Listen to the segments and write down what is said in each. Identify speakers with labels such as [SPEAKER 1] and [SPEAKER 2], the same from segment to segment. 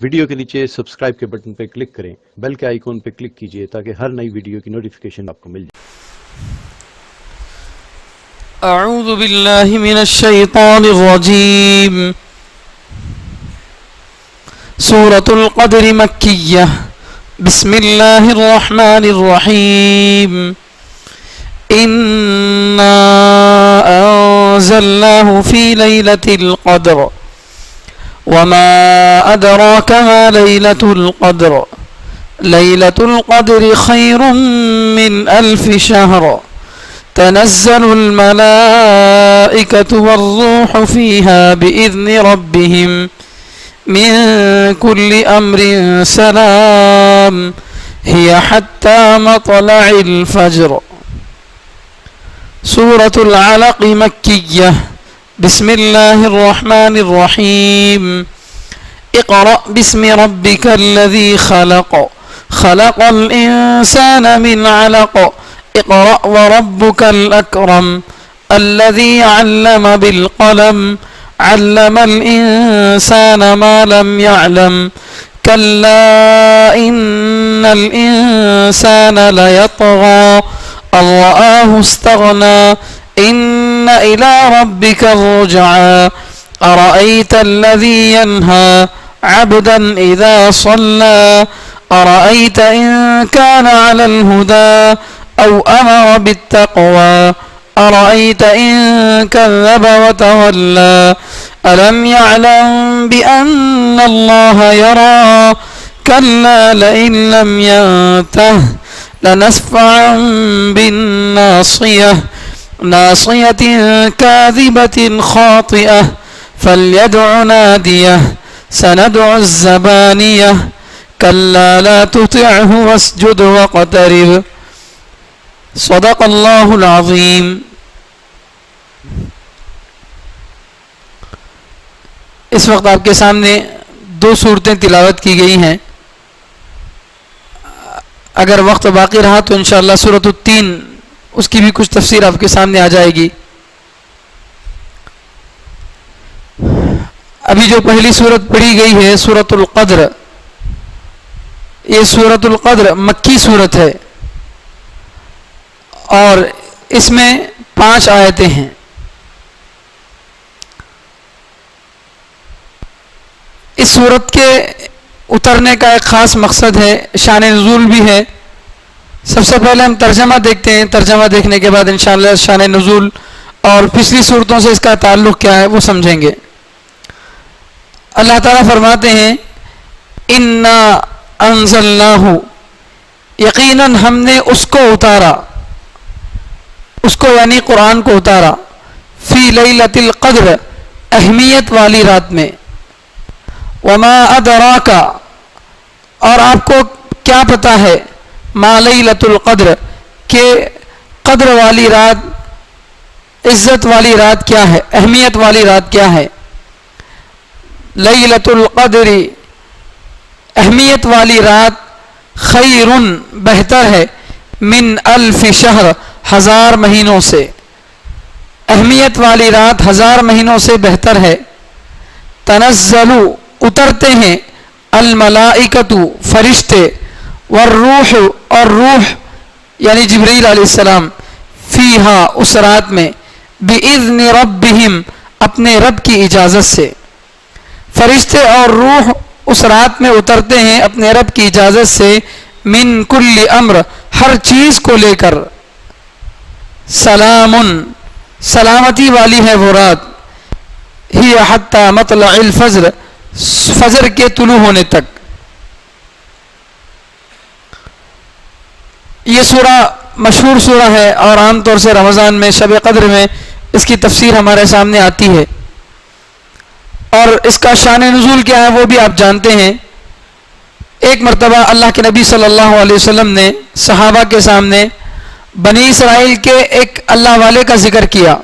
[SPEAKER 1] Video کے نیچے subscribe کے بٹن پہ کلک کریں، بیل کے آئیکن پہ کلک کیجئے تاکہ ہر نئی ویڈیو کی نوٹیفیکیشن آپ کو مل جائے۔
[SPEAKER 2] اعوذ باللہ من الشیطان الرجیم۔ سورة القدر مکیہ۔ بسم اللہ الرحمن الرحیم۔ انا انزلناه في ليلة القدر وما أدراك ما ليلة القدر ليلة القدر خير من 1000 شهر تنزل الملائكة والروح فيها بإذن ربهم من كل أمر سلام هي حتى مطلع الفجر۔ سورة العلق مكية۔ بسم الله الرحمن الرحيم۔ اقرأ باسم ربك الذي خلق خلق الإنسان من علق اقرأ وربك الأكرم الذي علم بالقلم علم الإنسان ما لم يعلم كلا إن الإنسان ليطغى أن رآه استغنى إن إلى ربك الرجعى أرأيت الذي ينهى عبدا إذا صلى أرأيت إن كان على الهدى أو أمر بالتقوى أرأيت إن كذب وتولى ألم يعلم بأن الله يرى كلا لئن لم ينته لنسفعا بالناصية ناصية كاذبة خاطئة فليدع ناديه سندع الزبانية كلا لا تطعه واسجد واقترب۔ صدق اللہ العظیم۔ اس وقت آپ کے سامنے 2 صورتیں تلاوت کی گئی ہیں۔ اگر وقت باقی رہا تو انشاءاللہ سورۃ التین اس کی بھی کچھ تفسیر آپ کے سامنے آ جائے گی۔ ابھی جو پہلی صورت پڑھی گئی ہے سورۃ القدر، یہ سورۃ القدر مکی صورت ہے اور اس میں 5 آیتیں ہیں۔ اس صورت کے اترنے کا ایک خاص مقصد ہے، شان نزول بھی ہے۔ سب سے پہلے ہم ترجمہ دیکھتے ہیں، ترجمہ دیکھنے کے بعد انشاءاللہ شان نزول اور پچھلی صورتوں سے اس کا تعلق کیا ہے وہ سمجھیں گے۔ اللہ تعالیٰ فرماتے ہیں انا انزلناہ، یقیناً ہم نے اس کو اتارا، اس کو یعنی قرآن کو اتارا، فی لیلۃ القدر، اہمیت والی رات میں، وما ادراک، اور آپ کو کیا پتہ ہے، ما لیلۃ القدر، کہ قدر والی رات، عزت والی رات کیا ہے، اہمیت والی رات کیا ہے۔ لیلۃ القدر، اہمیت والی رات، خیر، بہتر ہے، من 1000 شہر، 1000 مہینوں سے، اہمیت والی رات 1000 مہینوں سے بہتر ہے۔ تنزل، اترتے ہیں، الملائکۃ، فرشتے، والروح، اور روح یعنی جبریل علیہ السلام، فیہا، اس رات میں، بِإِذْنِ رَبِّهِمْ، اپنے رب کی اجازت سے۔ فرشتے اور روح اس رات میں اترتے ہیں اپنے رب کی اجازت سے، من کل امر، ہر چیز کو لے کر، سلام، سلامتی والی ہے وہ رات، ہی حتی مطلع الفجر، فجر کے طلوع ہونے تک۔ یہ سورہ مشہور سورہ ہے اور عام طور سے رمضان میں شب قدر میں اس کی تفسیر ہمارے سامنے آتی ہے، اور اس کا شان نزول کیا ہے وہ بھی آپ جانتے ہیں۔ ایک مرتبہ اللہ کے نبی صلی اللہ علیہ وسلم نے صحابہ کے سامنے بنی اسرائیل کے ایک اللہ والے کا ذکر کیا۔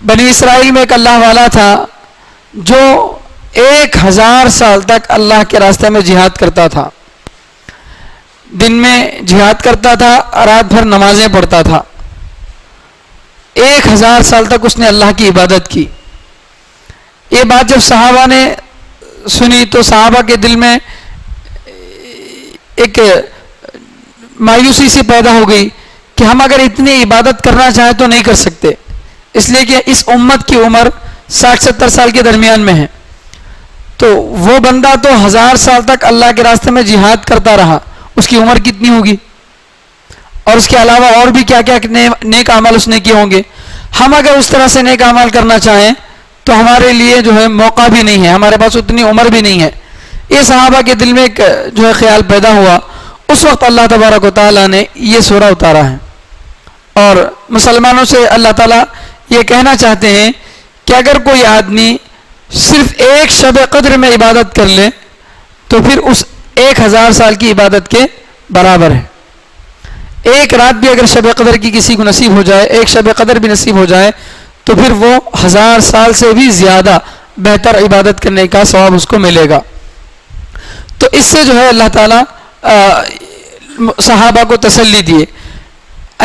[SPEAKER 2] بنی اسرائیل میں ایک اللہ والا تھا جو 1000 سال تک اللہ کے راستے میں جہاد کرتا تھا، دن میں جہاد کرتا تھا، رات بھر نمازیں پڑھتا تھا، 1000 سال تک اس نے اللہ کی عبادت کی۔ یہ بات جب صحابہ نے سنی تو صحابہ کے دل میں ایک مایوسی سی پیدا ہو گئی کہ ہم اگر اتنی عبادت کرنا چاہیں تو نہیں کر سکتے، اس لیے کہ اس امت کی عمر 60-70 سال کے درمیان میں ہے، تو وہ بندہ تو 1000 سال تک اللہ کے راستے میں جہاد کرتا رہا، اس کی عمر کتنی ہوگی، اور اس کے علاوہ اور بھی کیا کیا نیک اعمال اس نے کیے ہوں گے. ہم اگر اس طرح سے نیک اعمال کرنا چاہیں تو ہمارے لیے جو ہے موقع بھی نہیں ہے، ہمارے پاس اتنی عمر بھی نہیں ہے. یہ صحابہ کے دل میں ایک جو ہے خیال پیدا ہوا. اس وقت اللہ تبارک و تعالیٰ نے یہ سورہ اتارا ہے، اور مسلمانوں سے اللہ تعالیٰ یہ کہنا چاہتے ہیں کہ اگر کوئی آدمی صرف ایک شب قدر میں عبادت کر لے تو پھر اس 1000 سال کی عبادت کے برابر ہے. ایک رات بھی اگر شب قدر کی کسی کو نصیب ہو جائے، ایک شب قدر بھی نصیب ہو جائے تو پھر وہ 1000 سال سے بھی زیادہ بہتر عبادت کرنے کا ثواب اس کو ملے گا. تو اس سے جو ہے اللہ تعالیٰ صحابہ کو تسلی دیے.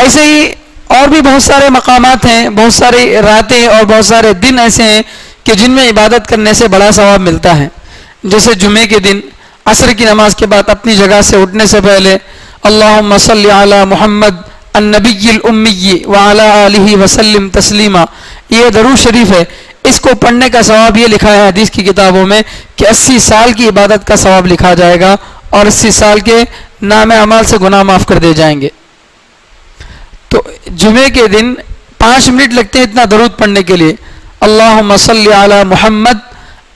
[SPEAKER 2] ایسے ہی اور بھی بہت سارے مقامات ہیں، بہت ساری راتیں اور بہت سارے دن ایسے ہیں کہ جن میں عبادت کرنے سے بڑا ثواب ملتا ہے. جیسے جمعے کے دن عصر کی نماز کے بعد اپنی جگہ سے اٹھنے سے پہلے اللہم صلی علی محمد النبی الامی وعلی آلہ وسلم تسلیما، یہ درود شریف ہے. اس کو پڑھنے کا ثواب یہ لکھا ہے حدیث کی کتابوں میں کہ 80 سال کی عبادت کا ثواب لکھا جائے گا، اور 80 سال کے نام اعمال سے گناہ معاف کر دیے جائیں گے. تو جمعے کے دن 5 منٹ لگتے ہیں اتنا درود پڑھنے کے لیے. اللہم صلی علی محمد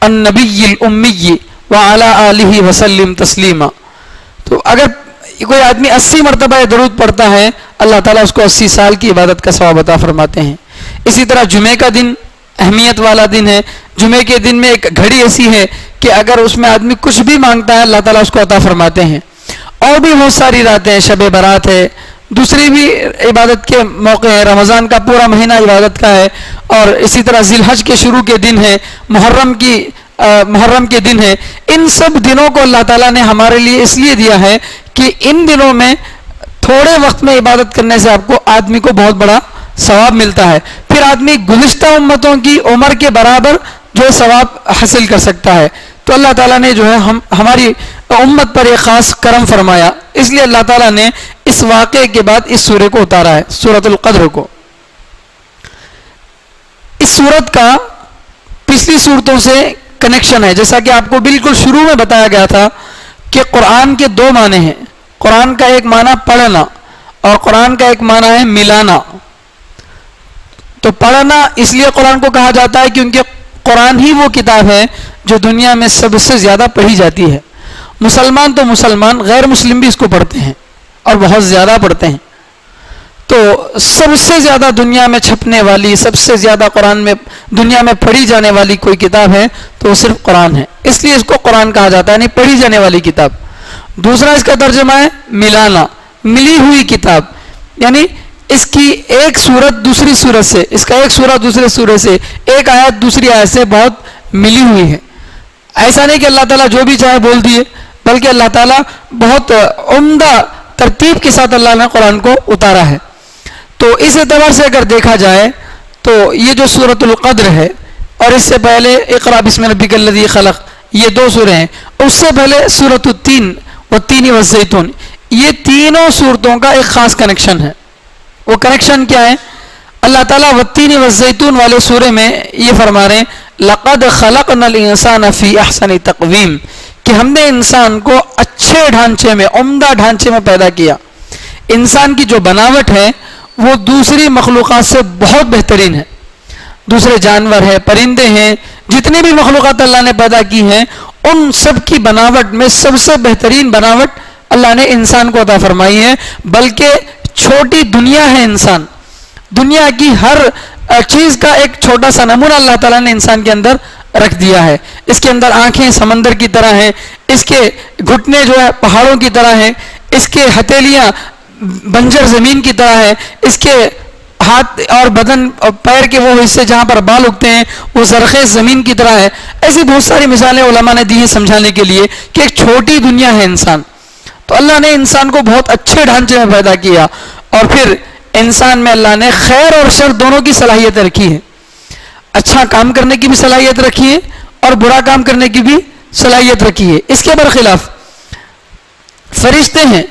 [SPEAKER 2] النبی الامی وعلی آلہ وسلم تسلیما. تو اگر کوئی آدمی 80 مرتبہ یہ درود پڑھتا ہے اللہ تعالیٰ اس کو 80 سال کی عبادت کا ثواب عطا فرماتے ہیں. اسی طرح جمعے کا دن اہمیت والا دن ہے. جمعے کے دن میں ایک گھڑی ایسی ہے کہ اگر اس میں آدمی کچھ بھی مانگتا ہے اللہ تعالیٰ اس کو عطا فرماتے ہیں. اور بھی بہت ساری راتیں ہیں، شب برات ہے، دوسری بھی عبادت کے موقع ہیں. رمضان کا پورا مہینہ عبادت کا ہے، اور اسی طرح ذی الحج کے شروع کے دن ہے، محرم کے دن ہے. ان سب دنوں کو اللہ تعالیٰ نے ہمارے لیے اس لیے دیا ہے کہ ان دنوں میں تھوڑے وقت میں عبادت کرنے سے آپ کو آدمی کو بہت بڑا ثواب ملتا ہے. پھر آدمی گزشتہ امتوں کی عمر کے برابر جو ثواب حاصل کر سکتا ہے. تو اللہ تعالیٰ نے جو ہے ہماری امت پر ایک خاص کرم فرمایا، اس لیے اللہ تعالیٰ نے اس واقعے کے بعد اس سورہ کو اتارا ہے، سورۃ القدر کو. اس سورت کا پچھلی صورتوں سے کنیکشن ہے، جیسا کہ آپ کو بالکل شروع میں بتایا گیا تھا کہ قرآن کے 2 معنی ہیں. قرآن کا ایک معنی پڑھنا اور قرآن کا ایک معنی ہے ملانا. تو پڑھنا اس لیے قرآن کو کہا جاتا ہے کیونکہ قرآن ہی وہ کتاب ہے جو دنیا میں سب سے زیادہ پڑھی جاتی ہے. مسلمان تو مسلمان، غیر مسلم بھی اس کو پڑھتے ہیں اور بہت زیادہ پڑھتے ہیں. تو سب سے زیادہ دنیا میں چھپنے والی، سب سے زیادہ قرآن میں دنیا میں پڑھی جانے والی کوئی کتاب ہے تو وہ صرف قرآن ہے، اس لیے اس کو قرآن کہا جاتا ہے، یعنی پڑھی جانے والی کتاب. دوسرا اس کا ترجمہ ہے ملانا، ملی ہوئی کتاب، یعنی اس کی ایک سورت دوسری سورت سے، اس کا ایک سورہ دوسرے سورے سے، ایک آیت دوسری آیت سے بہت ملی ہوئی ہے. ایسا نہیں کہ اللہ تعالیٰ جو بھی چاہے بول دیے، بلکہ اللہ تعالیٰ بہت عمدہ ترتیب کے ساتھ اللہ نے قرآن کو اتارا ہے. تو اس اعتبار سے اگر دیکھا جائے تو یہ جو سورۃ القدر ہے اور اس سے پہلے اقرأ بسم ربک الذی خلق، یہ 2 سوریں ہیں. اس سے پہلے سورۃ التین والتین والزیتون، یہ تینوں سورتوں کا ایک خاص کنیکشن ہے. وہ کنیکشن کیا ہے؟ اللہ تعالیٰ والتین والزیتون والے سورے میں یہ فرما رہے ہیں لقد خلقنا الانسان فی احسن تقویم، کہ ہم نے انسان کو اچھے ڈھانچے میں، عمدہ ڈھانچے میں پیدا کیا. انسان کی جو بناوٹ ہے وہ دوسری مخلوقات سے بہت بہترین ہے. دوسرے جانور ہیں، پرندے ہیں، جتنی بھی مخلوقات اللہ نے پیدا کی ہیں ان سب کی بناوٹ میں سب سے بہترین بناوٹ اللہ نے انسان کو عطا فرمائی ہے. بلکہ چھوٹی دنیا ہے انسان، دنیا کی ہر چیز کا ایک چھوٹا سا نمونہ اللہ تعالیٰ نے انسان کے اندر رکھ دیا ہے. اس کے اندر آنکھیں سمندر کی طرح ہیں، اس کے گھٹنے جو ہے پہاڑوں کی طرح ہیں، اس کے ہتھیلیاں بنجر زمین کی طرح ہے، اس کے ہاتھ اور بدن اور پیر کے وہ حصے جہاں پر بال اگتے ہیں وہ زرخیز زمین کی طرح ہے. ایسی بہت ساری مثالیں علماء نے دی ہیں سمجھانے کے لیے کہ ایک چھوٹی دنیا ہے انسان. تو اللہ نے انسان کو بہت اچھے ڈھانچے میں پیدا کیا، اور پھر انسان میں اللہ نے خیر اور شر دونوں کی صلاحیت رکھی ہے. اچھا کام کرنے کی بھی صلاحیت رکھی ہے اور برا کام کرنے کی بھی صلاحیت رکھی ہے. اس کے برخلاف فرشتے ہیں,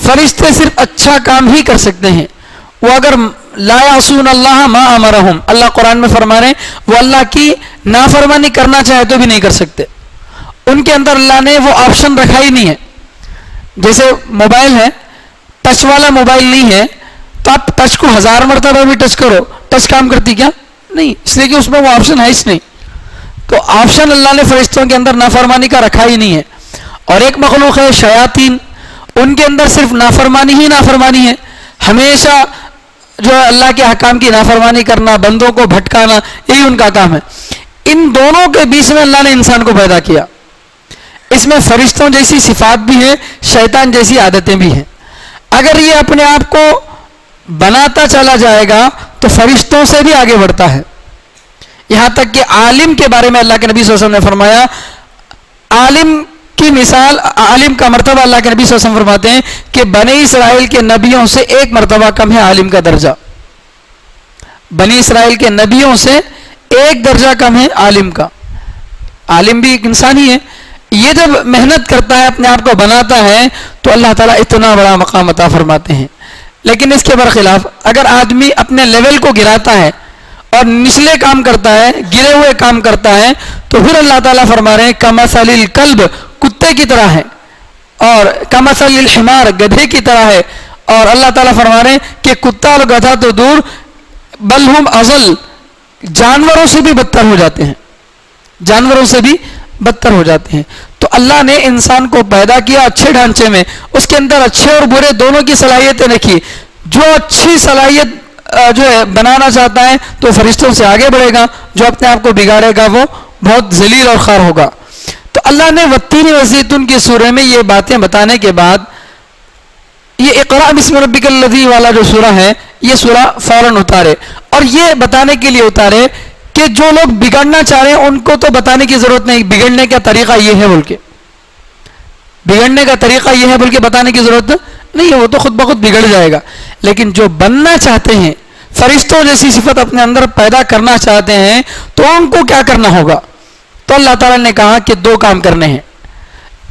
[SPEAKER 2] فرشتے صرف اچھا کام ہی کر سکتے ہیں. وہ اگر لا یعصون اللہ ما امرہم, اللہ قرآن میں فرما رہے ہیں وہ اللہ کی نافرمانی کرنا چاہے تو بھی نہیں کر سکتے. ان کے اندر اللہ نے وہ آپشن رکھا ہی نہیں ہے. جیسے موبائل ہے, ٹچ والا موبائل نہیں ہے تو آپ ٹچ کو 1000 مرتبہ بھی ٹچ کرو, ٹچ کام کرتی کیا نہیں, اس لیے کہ اس میں وہ آپشن ہے اس نہیں. تو آپشن اللہ نے فرشتوں کے اندر نافرمانی کا رکھا ہی نہیں ہے. اور ایک مخلوق ہے شیاطین, ان کے اندر صرف نافرمانی ہی نافرمانی ہے. ہمیشہ جو ہے اللہ کے احکام کی نافرمانی کرنا, بندوں کو بھٹکانا, یہی ان کا کام ہے. ان دونوں کے بیچ میں اللہ نے انسان کو پیدا کیا. اس میں فرشتوں جیسی صفات بھی ہیں, شیطان جیسی عادتیں بھی ہیں. اگر یہ اپنے آپ کو بناتا چلا جائے گا تو فرشتوں سے بھی آگے بڑھتا ہے. یہاں تک کہ عالم کے بارے میں اللہ کے نبی صلی اللہ علیہ وسلم نے فرمایا, عالم کی مثال, عالم کا مرتبہ اللہ کے نبی صلی اللہ علیہ وسلم فرماتے ہیں کہ بنی اسرائیل کے نبیوں سے 1 مرتبہ کم ہے عالم کا درجہ. بنی اسرائیل کے نبیوں سے 1 درجہ کم ہے عالم کا. عالم بھی ایک انسان ہی ہے. یہ جب محنت کرتا ہے, اپنے آپ کو بناتا ہے, تو اللہ تعالیٰ اتنا بڑا مقام عطا فرماتے ہیں. لیکن اس کے برخلاف اگر آدمی اپنے لیول کو گراتا ہے اور نچلے کام کرتا ہے, گرے ہوئے کام کرتا ہے, تو پھر اللہ تعالیٰ فرما رہے ہیں کمثل الکلب, کتے کی طرح ہے, اور کمثل الحمار, گدھے کی طرح ہے. اور اللہ تعالیٰ فرما رہے ہیں کہ کتا اور گدھا تو دور, بل ہم اضل, جانوروں سے بھی بدتر ہو جاتے ہیں, جانوروں سے بھی بدتر ہو جاتے ہیں. تو اللہ نے انسان کو پیدا کیا اچھے ڈھانچے میں, اس کے اندر اچھے اور برے دونوں کی صلاحیتیں رکھی. جو اچھی صلاحیت جو ہے بنانا چاہتا ہے تو فرشتوں سے آگے بڑھے گا, جو اپنے آپ کو بگاڑے گا وہ بہت ذلیل اور خوار ہوگا. تو اللہ نے والتین والزیتون کی سورہ میں یہ باتیں بتانے کے بعد یہ اقرا بسم ربک الذی والا جو سورہ ہے, یہ سورہ فوراً اتارے, اور یہ بتانے کے لیے اتارے کہ جو لوگ بگڑنا چاہ رہے ہیں ان کو تو بتانے کی ضرورت نہیں, بگڑنے کا طریقہ یہ ہے بول کے, بگڑنے کا طریقہ یہ ہے بول کے بتانے کی ضرورت نہیں ہے, وہ تو خود بخود بگڑ جائے گا. لیکن جو بننا چاہتے ہیں, فرشتوں جیسی صفت اپنے اندر پیدا کرنا چاہتے ہیں, تو ان کو کیا کرنا ہوگا؟ تو اللہ تعالیٰ نے کہا کہ 2 کام کرنے ہیں,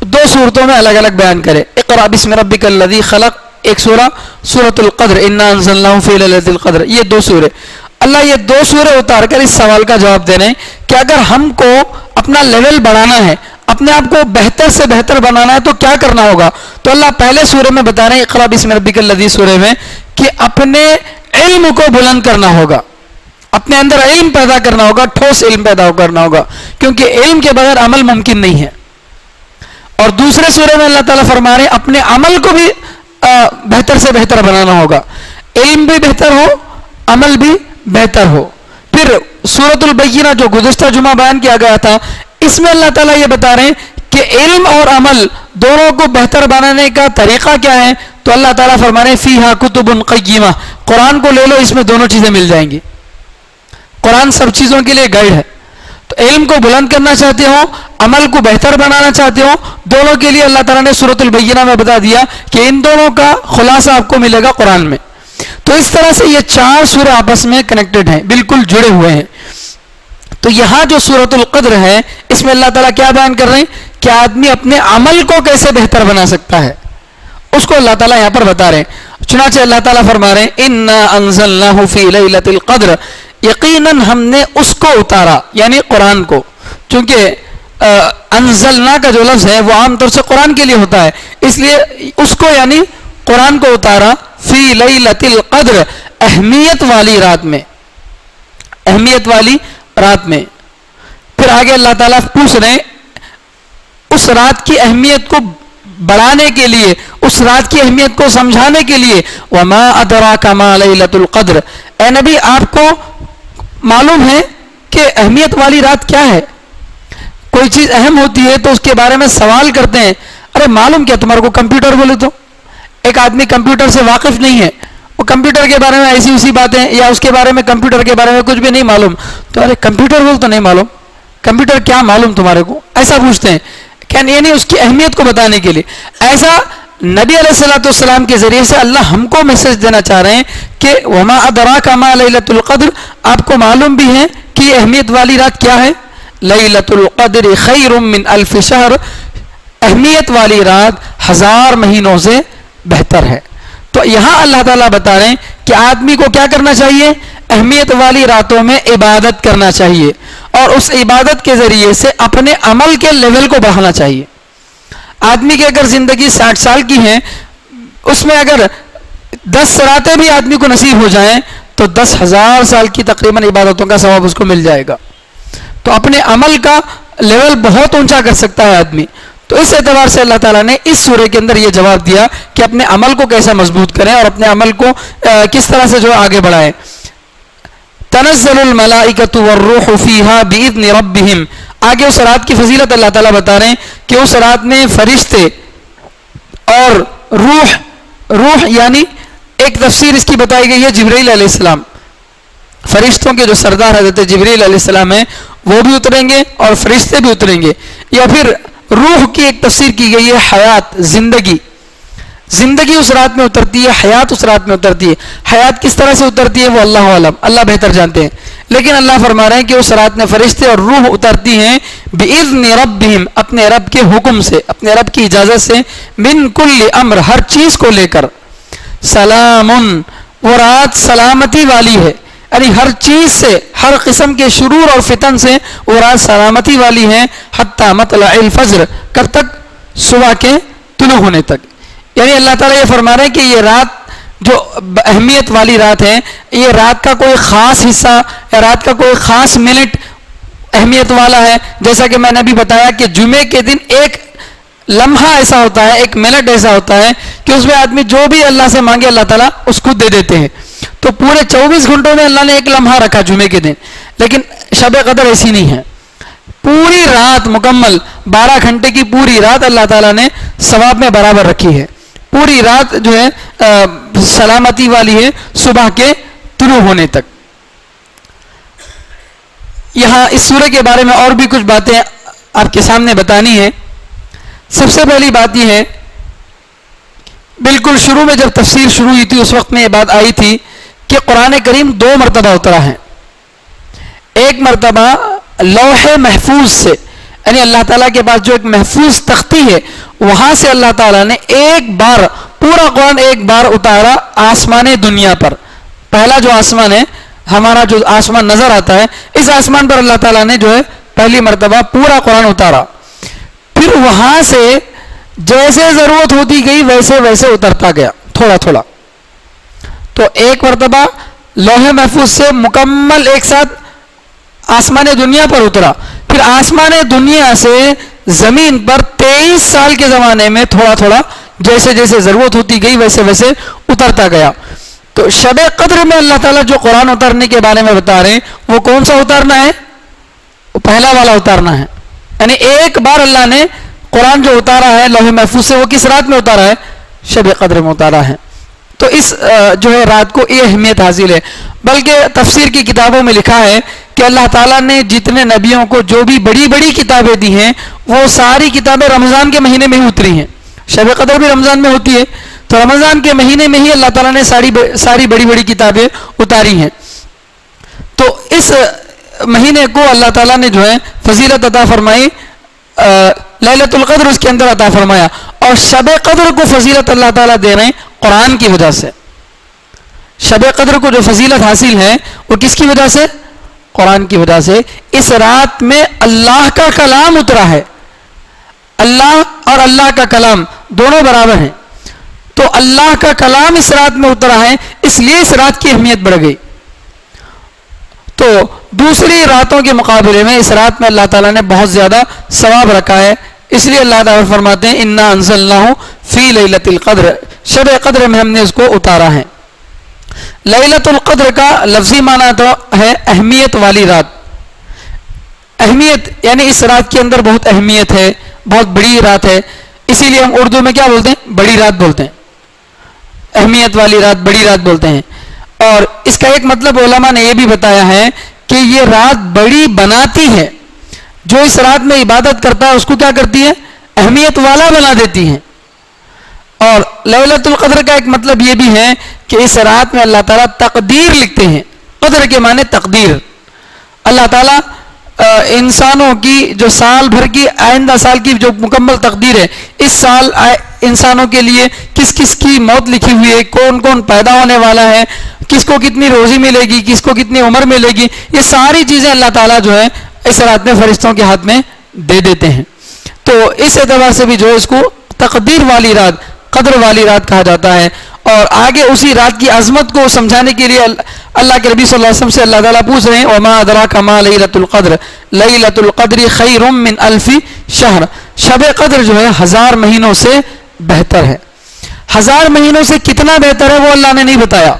[SPEAKER 2] 2 صورتوں میں الگ الگ بیان کرے. اقرا بسم ربک الذی خلق, ایک سورہ سورۃ القدر, انا انزلناہ فی لیلۃ القدر, یہ 2 سورے. اللہ یہ 2 سورے اتار کر اس سوال کا جواب دے رہے ہیں کہ اگر ہم کو اپنا لیول بڑھانا ہے, اپنے آپ کو بہتر سے بہتر بنانا ہے, تو کیا کرنا ہوگا؟ تو اللہ پہلے سورے میں بتا رہے ہیں, اقرا بسم ربک الذی سورے میں, کہ اپنے علم کو بلند کرنا ہوگا, اپنے اندر علم پیدا کرنا ہوگا, ٹھوس علم پیدا کرنا ہوگا, کیونکہ علم کے بغیر عمل ممکن نہیں ہے. اور دوسرے سورے میں اللہ تعالیٰ فرما رہے ہیں اپنے عمل کو بھی بہتر سے بہتر بنانا ہوگا, علم بھی بہتر ہو, عمل بھی بہتر ہو. پھر سورۃ البینہ جو گزشتہ جمعہ بیان کیا گیا تھا, اس میں اللہ تعالیٰ یہ بتا رہے ہیں کہ علم اور عمل دونوں کو بہتر بنانے کا طریقہ کیا ہے. تو اللہ تعالیٰ فرما رہے ہیں فیہا کتب قیمہ, قرآن کو لے لو, اس میں دونوں چیزیں مل جائیں گی. قرآن سب چیزوں کے لیے گائیڈ ہے. تو علم کو بلند کرنا چاہتے ہو, عمل کو بہتر بنانا چاہتے ہو, دونوں کے لیے اللہ تعالیٰ نے سورۃ البینہ میں بتا دیا کہ ان دونوں کا خلاصہ آپ کو ملے گا قرآن میں. تو اس طرح سے یہ 4 سورے آپس میں کنیکٹڈ ہیں, بالکل جڑے ہوئے ہیں. تو یہاں جو سورۃ القدر ہے, اس میں اللہ تعالیٰ کیا بیان کر رہے ہیں کہ آدمی اپنے عمل کو کیسے بہتر بنا سکتا ہے, اس کو اللہ تعالیٰ یہاں پر بتا رہے ہیں. چنانچہ اللہ تعالیٰ فرما رہے ہیں انا انزلناہ فی لیلۃ القدر, یقیناً ہم نے اس کو اتارا, یعنی قرآن کو. چونکہ انزلنا کا جو لفظ ہے وہ عام طور سے قرآن کے لیے ہوتا ہے, اس لیے اس کو یعنی قرآن کو اتارا فی لیلۃ القدر, اہمیت والی رات میں, اہمیت والی رات میں. پھر آگے اللہ تعالیٰ پوچھ رہے ہیں اس رات کی اہمیت کو بڑھانے کے لیے, اس رات کی اہمیت کو سمجھانے کے لیے, وما ادراک ما لیلۃ القدر, اے نبی آپ کو معلوم ہے کہ اہمیت والی رات کیا ہے؟ کوئی چیز اہم ہوتی ہے تو اس کے بارے میں سوال کرتے ہیں, ارے معلوم کیا تمہارے کو کمپیوٹر بولے تو. ایک آدمی کمپیوٹر سے واقف نہیں ہے, وہ کمپیوٹر کے بارے میں ایسی اسی باتیں, یا اس کے بارے میں کمپیوٹر کے بارے میں کچھ بھی نہیں معلوم, تو ارے کمپیوٹر بول تو نہیں معلوم, کمپیوٹر کیا معلوم تمہارے کو, ایسا پوچھتے ہیں. یعنی اس کی اہمیت کو بتانے کے لیے. ایسا نبی علیہ الصلوۃ والسلام کے ذریعے سے اللہ ہم کو میسج دینا چاہ رہے ہیں کہ وما ادراک ما لیلۃ القدر, آپ کو معلوم بھی ہے کہ یہ اہمیت والی رات کیا ہے. لیلۃ القدر خیر من الف شہر، اہمیت والی رات 1000 مہینوں سے بہتر ہے۔ تو یہاں اللہ تعالیٰ بتا رہے ہیں کہ آدمی کو کیا کرنا چاہیے، اہمیت والی راتوں میں عبادت کرنا چاہیے، اور اس عبادت کے ذریعے سے اپنے عمل کے لیول کو بڑھانا چاہیے۔ آدمی کی اگر زندگی 60 سال کی ہے، اس میں اگر 10 راتیں بھی آدمی کو نصیب ہو جائیں تو 10,000 سال کی تقریباً عبادتوں کا ثواب اس کو مل جائے گا۔ تو اپنے عمل کا لیول بہت اونچا کر سکتا ہے آدمی۔ تو اس اعتبار سے اللہ تعالیٰ نے اس سورہ کے اندر یہ جواب دیا کہ اپنے عمل کو کیسے مضبوط کریں اور اپنے عمل کو کس طرح سے جو آگے بڑھائیں۔ تنزل الملائکۃ والروح فیہا باذن ربہم، آگے اس رات کی فضیلت اللہ تعالیٰ بتا رہے ہیں کہ اس رات میں فرشتے اور روح یعنی ایک تفسیر اس کی بتائی گئی ہے جبرائیل علیہ السلام، فرشتوں کے جو سردار حضرت جبرائیل علیہ السلام ہیں وہ بھی اتریں گے اور فرشتے بھی اتریں گے، یا پھر روح کی ایک تفسیر کی گئی ہے حیات، زندگی اس رات میں اترتی ہے، حیات اس رات میں اترتی ہے۔ حیات کس طرح سے اترتی ہے وہ اللہ عالم، اللہ بہتر جانتے ہیں، لیکن اللہ فرما رہے ہیں کہ اس رات میں فرشتے اور روح اترتی ہیں بِإِذْنِ رَبِّهِمْ، اپنے رب کے حکم سے، اپنے رب کی اجازت سے، من کل امر، ہر چیز کو لے کر، سلام، وہ رات سلامتی والی ہے، یعنی ہر چیز سے، ہر قسم کے شرور اور فتن سے وہ رات سلامتی والی ہے، حتی مطلع الفجر، کب تک؟ صبح کے طلوع ہونے تک۔ یعنی اللہ تعالیٰ یہ فرما رہے ہیں کہ یہ رات جو اہمیت والی رات ہے، یہ رات کا کوئی خاص حصہ یا رات کا کوئی خاص منٹ اہمیت والا ہے، جیسا کہ میں نے ابھی بتایا کہ جمعے کے دن ایک لمحہ ایسا ہوتا ہے، ایک منٹ ایسا ہوتا ہے کہ اس میں آدمی جو بھی اللہ سے مانگے اللہ تعالیٰ اس کو دے دیتے ہیں۔ تو پورے 24 گھنٹوں میں اللہ نے ایک لمحہ رکھا جمعے کے دن، لیکن شب قدر ایسی نہیں ہے، پوری رات مکمل 12 گھنٹے کی پوری رات اللہ تعالیٰ نے ثواب میں برابر رکھی ہے، پوری رات جو ہے سلامتی والی ہے صبح کے طلوع ہونے تک۔ یہاں اس سورہ کے بارے میں اور بھی کچھ باتیں آپ کے سامنے بتانی ہے۔ سب سے پہلی بات یہ ہے، بالکل شروع میں جب تفسیر شروع ہوئی تھی اس وقت میں یہ بات آئی تھی کہ قرآن کریم 2 مرتبہ اترا ہے، ایک مرتبہ لوح محفوظ سے، یعنی اللہ تعالیٰ کے پاس جو ایک محفوظ تختی ہے وہاں سے اللہ تعالیٰ نے ایک بار پورا قرآن ایک بار اتارا آسمان دنیا پر۔ پہلا جو آسمان ہے، ہمارا جو آسمان نظر آتا ہے، اس آسمان پر اللہ تعالیٰ نے جو ہے پہلی مرتبہ پورا قرآن اتارا، پھر وہاں سے جیسے ضرورت ہوتی گئی ویسے ویسے اترتا گیا تھوڑا تھوڑا۔ تو ایک مرتبہ لوح محفوظ سے مکمل ایک ساتھ آسمان دنیا پر اترا، پھر آسمان دنیا سے زمین پر 23 سال کے زمانے میں تھوڑا تھوڑا جیسے جیسے ضرورت ہوتی گئی ویسے ویسے اترتا گیا۔ تو شب قدر میں اللہ تعالیٰ جو قرآن اتارنے کے بارے میں بتا رہے ہیں وہ کون سا اتارنا ہے؟ وہ پہلا والا اتارنا ہے، یعنی ایک بار اللہ نے قرآن جو اتارا ہے لوح محفوظ سے وہ کس رات میں اتارا ہے؟ شب قدر میں اتارا ہے۔ تو اس جو ہے رات کو یہ اہمیت حاصل ہے، بلکہ تفسیر کی کتابوں میں لکھا ہے کہ اللہ تعالیٰ نے جتنے نبیوں کو جو بھی بڑی بڑی کتابیں دی ہیں وہ ساری کتابیں رمضان کے مہینے میں ہی اتری ہیں۔ شب قدر بھی رمضان میں ہوتی ہے، تو رمضان کے مہینے میں ہی اللہ تعالیٰ نے ساری بڑی بڑی کتابیں اتاری ہیں۔ تو اس مہینے کو اللہ تعالیٰ نے جو ہے فضیلت عطا فرمائی، لیلۃ القدر اس کے اندر عطا فرمایا، اور شب قدر کو فضیلت اللہ تعالیٰ دے رہے ہیں قرآن کی وجہ سے۔ شب قدر کو جو فضیلت حاصل ہے وہ کس کی وجہ سے؟ قرآن کی وجہ سے۔ اس رات میں اللہ کا کلام اترا ہے، اللہ اور اللہ کا کلام دونوں برابر ہیں، تو اللہ کا کلام اس رات میں اترا ہے، اس لیے اس رات کی اہمیت بڑھ گئی۔ تو دوسری راتوں کے مقابلے میں اس رات میں اللہ تعالیٰ نے بہت زیادہ ثواب رکھا ہے، اس لیے اللہ تعالیٰ فرماتے ہیں انا انزلناہ فی لیلۃ القدر، شب قدر میں ہم نے اس کو اتارا ہے۔ لیلۃ القدر کا لفظی معنی تو ہے اہمیت والی رات، اہمیت یعنی اس رات کے اندر بہت اہمیت ہے، بہت بڑی رات ہے، اسی لیے ہم اردو میں کیا بولتے ہیں؟ بڑی رات بولتے ہیں، اہمیت والی رات بڑی رات بولتے ہیں۔ اور اس کا ایک مطلب علماء نے یہ بھی بتایا ہے کہ یہ رات بڑی بناتی ہے، جو اس رات میں عبادت کرتا ہے اس کو کیا کرتی ہے؟ اہمیت والا بنا دیتی ہے۔ اور لیلۃ القدر کا ایک مطلب یہ بھی ہے کہ اس رات میں اللہ تعالیٰ تقدیر لکھتے ہیں، قدر کے معنی تقدیر، اللہ تعالیٰ انسانوں کی جو سال بھر کی آئندہ سال کی جو مکمل تقدیر ہے، اس سال انسانوں کے لیے کس کس کی موت لکھی ہوئی ہے، کون کون پیدا ہونے والا ہے، کس کو کتنی روزی ملے گی، کس کو کتنی عمر ملے گی، یہ ساری چیزیں اللہ تعالیٰ جو ہے اس رات میں فرشتوں کے ہاتھ میں دے دیتے ہیں. تو اس اعتبار سے بھی جو ہے اس کو تقدیر والی رات، قدر والی رات کہا جاتا ہے. اور آگے اسی رات کی عظمت کو سمجھانے کے لیے اللہ کے نبی صلی اللہ علیہ وسلم سے اللہ تعالیٰ پوچھ رہے ہیں وما ادراک ما لیلۃ القدر لیلۃ القدر خیر من الف شہر. شب قدر جو ہے 1000 مہینوں سے بہتر ہے. 1000 مہینوں سے کتنا بہتر ہے وہ اللہ نے نہیں بتایا.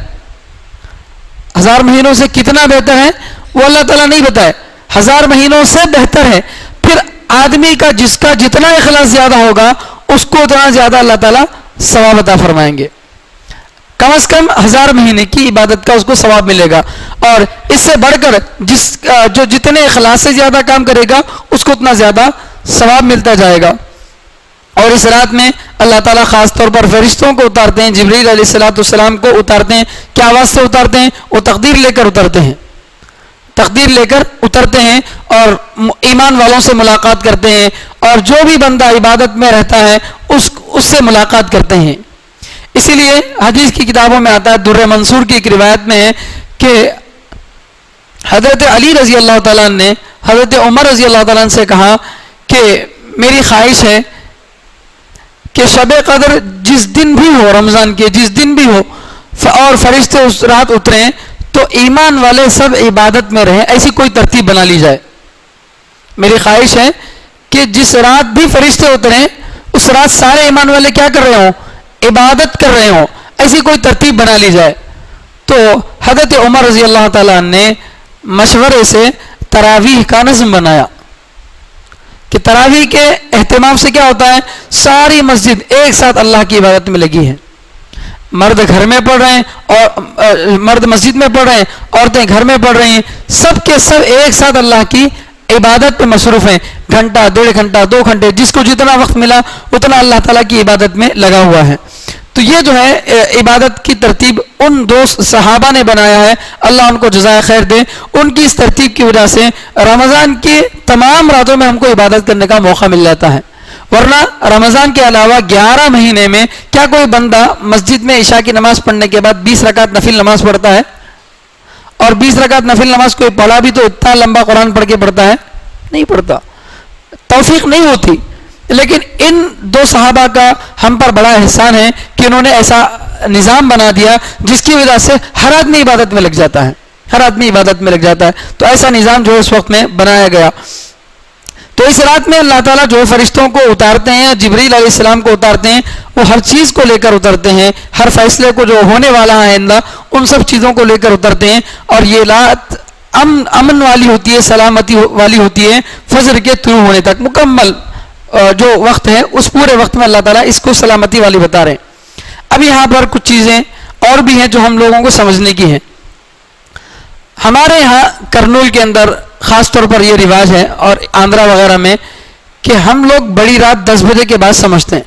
[SPEAKER 2] 1000 مہینوں سے کتنا بہتر ہے وہ اللہ تعالیٰ نہیں بتایا. 1000 مہینوں سے بہتر ہے. پھر آدمی کا جس کا جتنا اخلاص زیادہ ہوگا اس کو اتنا زیادہ اللہ تعالیٰ ثواب عطا فرمائیں گے. کم از کم 1000 مہینے کی عبادت کا اس کو ثواب ملے گا. اور اس سے بڑھ کر جو جتنے اخلاص سے زیادہ کام کرے گا اس کو اتنا زیادہ ثواب ملتا جائے گا. اور اس رات میں اللہ تعالیٰ خاص طور پر فرشتوں کو اتارتے ہیں. جبریل علیہ السلام کو اتارتے ہیں. کیا آواز سے اتارتے ہیں؟ وہ تقدیر لے کر اترتے ہیں. تقدیر لے کر اترتے ہیں اور ایمان والوں سے ملاقات کرتے ہیں. اور جو بھی بندہ عبادت میں رہتا ہے اس سے ملاقات کرتے ہیں. اسی لیے حدیث کی کتابوں میں آتا ہے، در منصور کی ایک روایت میں ہے کہ حضرت علی رضی اللہ تعالیٰ نے حضرت عمر رضی اللہ تعالیٰ سے کہا کہ میری خواہش ہے کہ شب قدر جس دن بھی ہو، رمضان کے جس دن بھی ہو، اور فرشتے اس رات اتریں تو ایمان والے سب عبادت میں رہیں. ایسی کوئی ترتیب بنا لی جائے. میری خواہش ہے کہ جس رات بھی فرشتے اتریں اس رات سارے ایمان والے کیا کر رہے ہوں؟ عبادت کر رہے ہوں. ایسی کوئی ترتیب بنا لی جائے. تو حضرت عمر رضی اللہ تعالیٰ نے مشورے سے تراویح کا نظم بنایا کہ تراویح کے اہتمام سے کیا ہوتا ہے، ساری مسجد ایک ساتھ اللہ کی عبادت میں لگی ہے. مرد گھر میں پڑھ رہے ہیں اور مرد مسجد میں پڑھ رہے ہیں، عورتیں گھر میں پڑھ رہی ہیں، سب کے سب ایک ساتھ اللہ کی عبادت پہ مصروف ہیں. گھنٹہ، 1.5 گھنٹہ، 2 گھنٹے، جس کو جتنا وقت ملا اتنا اللہ تعالیٰ کی عبادت میں لگا ہوا ہے. تو یہ جو ہے عبادت کی ترتیب ان 2 صحابہ نے بنایا ہے، اللہ ان کو جزائے خیر دے. ان کی اس ترتیب کی وجہ سے رمضان کی تمام راتوں میں ہم کو عبادت کرنے کا موقع مل جاتا ہے. ورنہ رمضان کے علاوہ 11 مہینے میں کیا کوئی بندہ مسجد میں عشاء کی نماز پڑھنے کے بعد 20 رکعت نفل نماز پڑھتا ہے؟ اور 20 رکعت نفل نماز کوئی پڑھا بھی تو اتنا لمبا قرآن پڑھ کے پڑھتا ہے؟ نہیں پڑھتا. توفیق نہیں ہوتی. لیکن ان 2 صحابہ کا ہم پر بڑا احسان ہے کہ انہوں نے ایسا نظام بنا دیا جس کی وجہ سے ہر آدمی عبادت میں لگ جاتا ہے. ہر آدمی عبادت میں لگ جاتا ہے. تو ایسا نظام جو اس وقت میں بنایا گیا. تو اس رات میں اللہ تعالیٰ جو فرشتوں کو اتارتے ہیں، جبریل علیہ السلام کو اتارتے ہیں، وہ ہر چیز کو لے کر اترتے ہیں. ہر فیصلے کو جو ہونے والا ہے آئندہ ان سب چیزوں کو لے کر اترتے ہیں. اور یہ رات امن والی ہوتی ہے، سلامتی والی ہوتی ہے. فجر کے طلوع ہونے تک مکمل جو وقت ہے اس پورے وقت میں اللہ تعالیٰ اس کو سلامتی والی بتا رہے ہیں. اب یہاں پر کچھ چیزیں اور بھی ہیں جو ہم لوگوں کو سمجھنے کی ہیں. ہمارے یہاں کرنول کے اندر خاص طور پر یہ رواج ہے اور آندھرا وغیرہ میں کہ ہم لوگ بڑی رات 10 بجے کے بعد سمجھتے ہیں.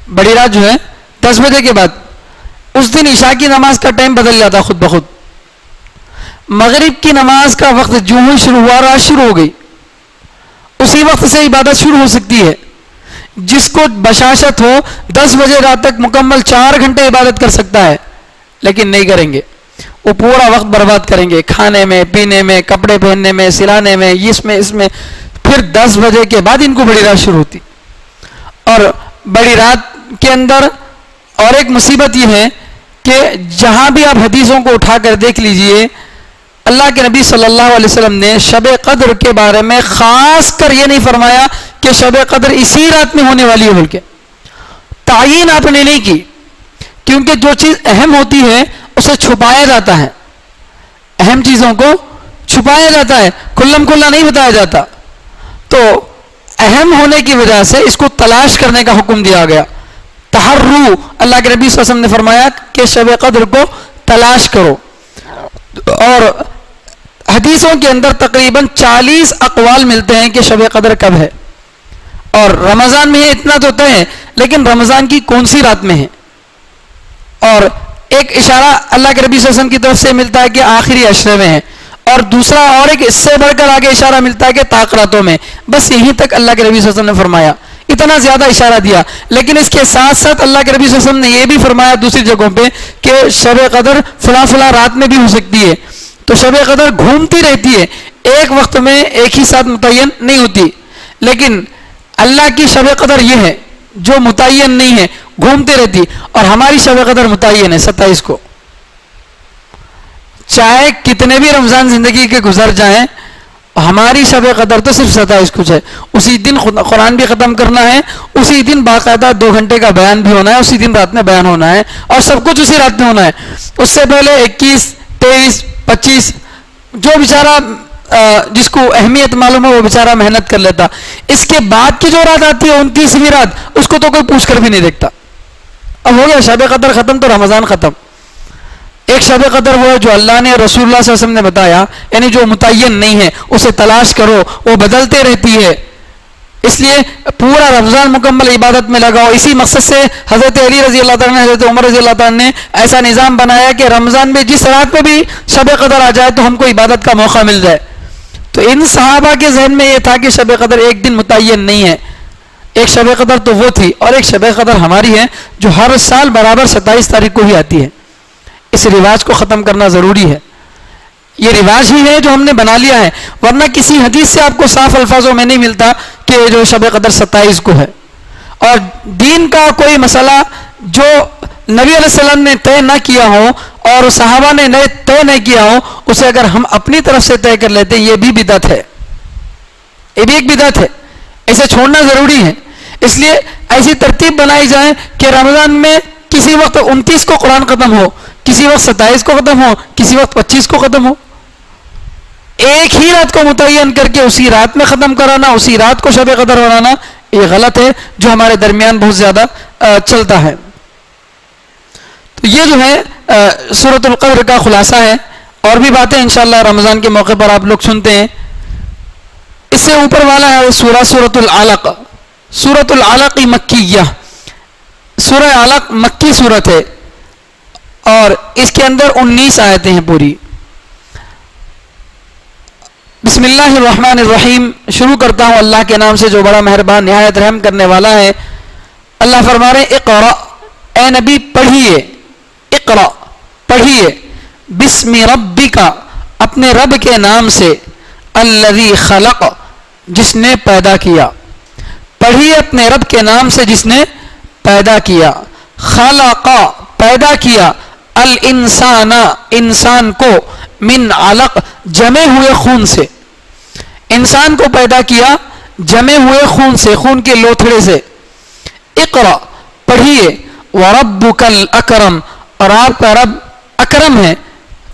[SPEAKER 2] بڑی رات جو ہے 10 بجے کے بعد، اس دن عشاء کی نماز کا ٹائم بدل جاتا خود بخود. مغرب کی نماز کا وقت جو ہی شروع ہوا، رات شروع ہو گئی، اسی وقت سے عبادت شروع ہو سکتی ہے. جس کو بشاشت ہو 10 بجے رات تک مکمل 4 گھنٹے عبادت کر سکتا ہے، لیکن نہیں کریں گے. وہ پورا وقت برباد کریں گے کھانے میں، پینے میں، کپڑے پہننے میں، سلانے میں، اس میں. پھر 10 بجے کے بعد ان کو بڑی رات شروع ہوتی. اور بڑی رات کے اندر اور ایک مصیبت یہ ہے کہ جہاں بھی آپ حدیثوں کو اٹھا کر دیکھ لیجئے، اللہ کے نبی صلی اللہ علیہ وسلم نے شب قدر کے بارے میں خاص کر یہ نہیں فرمایا کہ شب قدر اسی رات میں ہونے والی ہے، بلکہ تعین آپ نے نہیں کی. کیونکہ جو چیز اہم ہوتی ہے اسے چھپایا جاتا ہے. اہم چیزوں کو چھپایا جاتا ہے، کھلم کھلا نہیں بتایا جاتا. تو اہم ہونے کی وجہ سے اس کو تلاش کرنے کا حکم دیا گیا. تحرو، اللہ کے نبی صلی اللہ علیہ وسلم نے فرمایا کہ شب قدر کو تلاش کرو. اور حدیثوں کے اندر تقریباً 40 اقوال ملتے ہیں کہ شب قدر کب ہے. اور رمضان میں ہے اتنا تو طے ہے، لیکن رمضان کی کون سی رات میں ہے. اور ایک اشارہ اللہ کے نبی صلی اللہ علیہ وسلم کی طرف سے ملتا ہے کہ آخری عشرے میں ہے. اور دوسرا اور ایک اس سے بڑھ کر آگے اشارہ ملتا ہے کہ طاق راتوں میں. بس یہیں تک اللہ کے نبی صلی اللہ علیہ وسلم نے فرمایا, اتنا زیادہ اشارہ دیا. لیکن اس کے ساتھ ساتھ اللہ کے نبی صلی اللہ علیہ وسلم نے یہ بھی فرمایا دوسری جگہوں پہ کہ شب قدر فلاں فلاں رات میں بھی ہو سکتی ہے. تو شب قدر گھومتی رہتی ہے, ایک وقت میں ایک ہی ساتھ متعین نہیں ہوتی. لیکن اللہ کی شب قدر یہ ہے جو متعین نہیں ہے, گھومتی رہتی. اور ہماری شب قدر متعین ہے 27 کو. چاہے کتنے بھی رمضان زندگی کے گزر جائیں, ہماری شب قدر تو صرف 27 کچھ ہے. اسی دن قرآن بھی ختم کرنا ہے, اسی دن باقاعدہ 2 گھنٹے کا بیان بھی ہونا ہے, اسی دن رات میں بیان ہونا ہے, اور سب کچھ اسی رات میں ہونا ہے. اس سے پہلے 21, 23, 25 جو بیچارہ جس کو اہمیت معلوم ہے وہ بیچارہ محنت کر لیتا. اس کے بعد کی جو رات آتی ہے 29ویں رات, اس کو تو کوئی پوچھ کر بھی نہیں دیکھتا. اب ہو گیا شب قدر ختم تو رمضان ختم. ایک شب قدر وہ ہے جو اللہ نے رسول اللہ صلی اللہ علیہ وسلم نے بتایا, یعنی جو متعین نہیں ہے, اسے تلاش کرو, وہ بدلتے رہتی ہے. اس لیے پورا رمضان مکمل عبادت میں لگاؤ. اسی مقصد سے حضرت علی رضی اللہ تعالیٰ نے, حضرت عمر رضی اللہ تعالیٰ نے ایسا نظام بنایا کہ رمضان میں جس رات میں بھی شب قدر آ جائے تو ہم کو عبادت کا موقع مل جائے. تو ان صحابہ کے ذہن میں یہ تھا کہ شب قدر ایک دن متعین نہیں ہے. ایک شب قدر تو وہ تھی, اور ایک شب قدر ہماری ہے جو ہر سال برابر 27 تاریخ کو ہی آتی ہے. اس رواج کو ختم کرنا ضروری ہے. یہ رواج ہی ہے جو ہم نے بنا لیا ہے, ورنہ کسی حدیث سے آپ کو صاف الفاظوں میں نہیں ملتا کہ جو شب قدر 27 کو ہے. اور دین کا کوئی مسئلہ جو نبی علیہ السلام نے طے نہ کیا ہو اور صحابہ نے طے نہیں کیا ہو, اسے اگر ہم اپنی طرف سے طے کر لیتے ہیں, یہ بھی بدعت ہے. یہ بھی ایک بدعت ہے, اسے چھوڑنا ضروری ہے. اس لیے ایسی ترتیب بنائی جائے کہ رمضان میں کسی وقت 29 کو قرآن ختم ہو, کسی وقت 27 کو ختم ہو, کسی وقت 25 کو ختم ہو. ایک ہی رات کو متعین کر کے اسی رات میں ختم کرانا, اسی رات کو شب قدر بنانا, یہ غلط ہے جو ہمارے درمیان بہت زیادہ چلتا ہے. تو یہ جو ہے سورۃ القدر کا خلاصہ ہے. اور بھی باتیں انشاءاللہ رمضان کے موقع پر آپ لوگ سنتے ہیں. اس سے اوپر والا ہے سورۃ العلق. سورۃ العلق مکیہ, سورہ علق مکی سورت ہے, اور اس کے اندر 19 آیتیں ہیں پوری. بسم اللہ الرحمن الرحیم. شروع کرتا ہوں اللہ کے نام سے جو بڑا مہربان نہایت رحم کرنے والا ہے. اللہ فرما رہے اقرأ, اے نبی پڑھیے, اقرأ پڑھیے, بسم ربک اپنے رب کے نام سے, الذی خلق جس نے پیدا کیا. پڑھیے اپنے رب کے نام سے جس نے پیدا کیا. خلق پیدا کیا, الانسان انسان کو, من علق جمے ہوئے خون سے. انسان کو پیدا کیا جمے ہوئے خون سے, خون کے لوتھڑے سے. اقرأ پڑھیے, وربک الاکرم اور آپ کا رب اکرم ہے,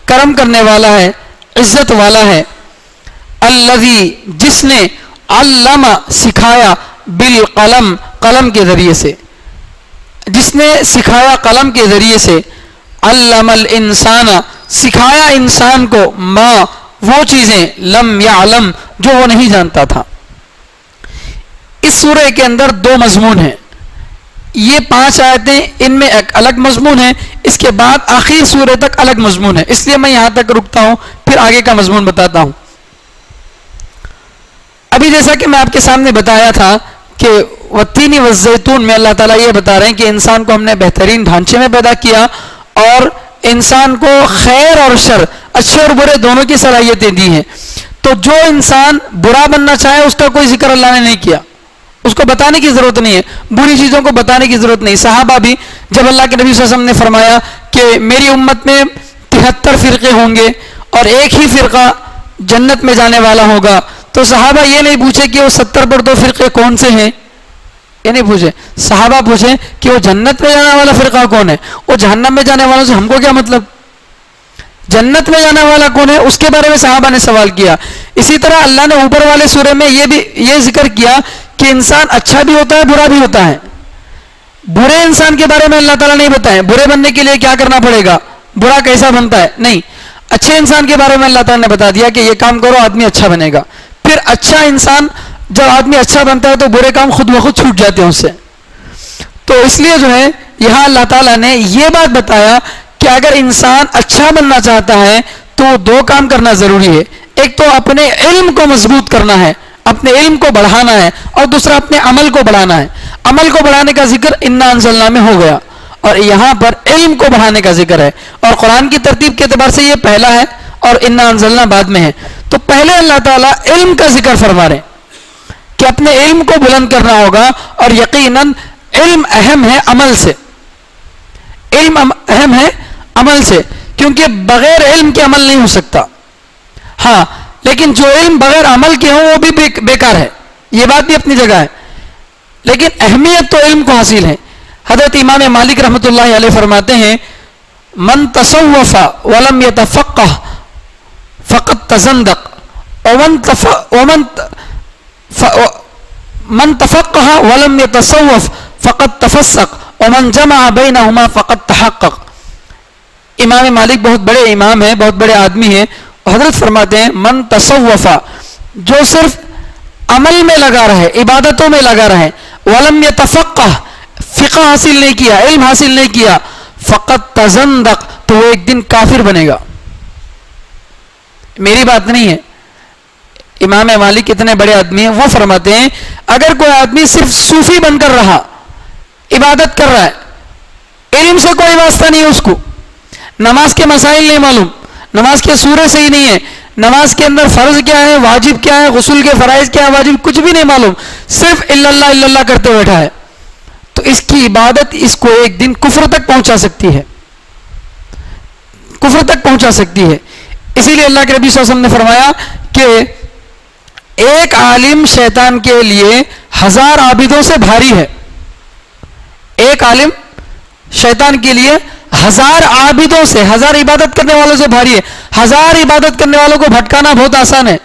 [SPEAKER 2] کرم کرنے والا ہے, عزت والا ہے. الذی جس نے, علم سکھایا, بالقلم قلم کے ذریعے سے, جس نے سکھایا قلم کے ذریعے سے. علم الانسان سکھایا انسان کو, ما وہ چیزیں, لم یعلم جو وہ نہیں جانتا تھا. اس سورہ کے اندر 2 مضمون ہیں. یہ 5 آیتیں, ان میں ایک الگ مضمون ہے, اس کے بعد آخر سورہ تک الگ مضمون ہے. اس لیے میں یہاں تک رکتا ہوں, پھر آگے کا مضمون بتاتا ہوں. ابھی جیسا کہ میں آپ کے سامنے بتایا تھا کہ والتین والزیتون میں اللہ تعالیٰ یہ بتا رہے ہیں کہ انسان کو ہم نے بہترین ڈھانچے میں پیدا کیا, اور انسان کو خیر اور شر, اچھے اور برے دونوں کی صلاحیتیں دی ہیں. تو جو انسان برا بننا چاہے اس کا کوئی ذکر اللہ نے نہیں کیا, اس کو بتانے کی ضرورت نہیں ہے, بری چیزوں کو بتانے کی ضرورت نہیں. صحابہ بھی جب اللہ کے نبی صلی اللہ علیہ وسلم نے فرمایا کہ میری امت میں 73 فرقے ہوں گے اور ایک ہی فرقہ جنت میں جانے والا ہوگا, تو صحابہ یہ نہیں پوچھے کہ وہ 70 پر 2 فرقے کون سے ہیں, یہ نہیں پوچھے. صحابہ پوچھیں کہ وہ جنت میں جانے والا فرقہ کون ہے, وہ جہنم میں جانے والوں سے ہم کو کیا مطلب, جنت میں جانے والا کون ہے اس کے بارے میں صحابہ نے سوال کیا. اسی طرح اللہ نے اوپر والے سورے میں یہ ذکر کیا کہ انسان اچھا بھی ہوتا ہے, برا بھی ہوتا ہے. برے انسان کے بارے میں اللہ تعالیٰ نہیں بتائے برے بننے کے لیے کیا کرنا پڑے گا, برا کیسا بنتا ہے, نہیں. اچھے انسان کے بارے میں اللہ تعالیٰ نے بتا دیا کہ یہ کام کرو آدمی اچھا بنے گا. پھر اچھا انسان جب آدمی اچھا بنتا ہے تو برے کام خود بخود چھوٹ جاتے ہیں اس سے. تو اس لیے جو ہے یہاں اللہ تعالیٰ نے یہ بات بتایا کہ اگر انسان اچھا بننا چاہتا ہے تو دو کام کرنا ضروری ہے. ایک تو اپنے علم کو مضبوط کرنا ہے, اپنے علم کو بڑھانا ہے, اور دوسرا اپنے عمل کو بڑھانا ہے. عمل کو بڑھانے کا ذکر انا انزلنا میں ہو گیا, اور یہاں پر علم کو بڑھانے کا ذکر ہے, اور قرآن کی ترتیب کے اعتبار سے یہ پہلا ہے اور انا انزلنا بعد میں ہے. تو پہلے اللہ تعالیٰ علم کا ذکر فرما رہے کہ اپنے علم کو بلند کرنا ہوگا, اور یقیناً علم اہم ہے عمل سے. علم اہم ہے عمل سے, کیونکہ بغیر علم کے عمل نہیں ہو سکتا. ہاں, لیکن جو علم بغیر عمل کے ہو وہ بھی بیکار ہے, یہ بات بھی اپنی جگہ ہے, لیکن اہمیت تو علم کو حاصل ہے. حضرت امام مالک رحمۃ اللہ علیہ فرماتے ہیں من تصوف ولم يتفقه فقد تزندق, من تفقه ولم يتصوف فقد تفسق, ومن جمع بینہما فقد تحقق. امام مالک بہت بڑے امام ہیں, بہت بڑے آدمی ہیں. حضرت فرماتے ہیں من تصوفا, جو صرف عمل میں لگا رہے, عبادتوں میں لگا رہے, ولم يتفقه, فقہ حاصل نہیں کیا, علم حاصل نہیں کیا, فقط تزندق, تو وہ ایک دن کافر بنے گا. میری بات نہیں ہے, امام مالک اتنے بڑے آدمی ہیں, وہ فرماتے ہیں اگر کوئی آدمی صرف صوفی بن کر رہا, عبادت کر رہا ہے, علم سے کوئی واسطہ نہیں ہے اس کو, نماز کے مسائل نہیں معلوم, نماز کے سورے صحیح نہیں ہے, نماز کے اندر فرض کیا ہے, واجب کیا ہے, غسل کے فرائض کیا ہے, واجب کچھ بھی نہیں معلوم, صرف الا اللہ کرتے بیٹھا ہے, تو اس کی عبادت اس کو ایک دن کفر تک پہنچا سکتی ہے, کفر تک پہنچا سکتی ہے. اسی لیے اللہ کے نبی صلی اللہ علیہ وسلم نے فرمایا کہ ایک عالم شیطان کے لیے 1000 عابدوں سے بھاری ہے. ایک عالم شیطان کے لیے 1000 عابدوں سے, 1000 عبادت کرنے والوں سے بھاری ہے. 1000 عبادت کرنے والوں کو بھٹکانا بہت آسان ہے.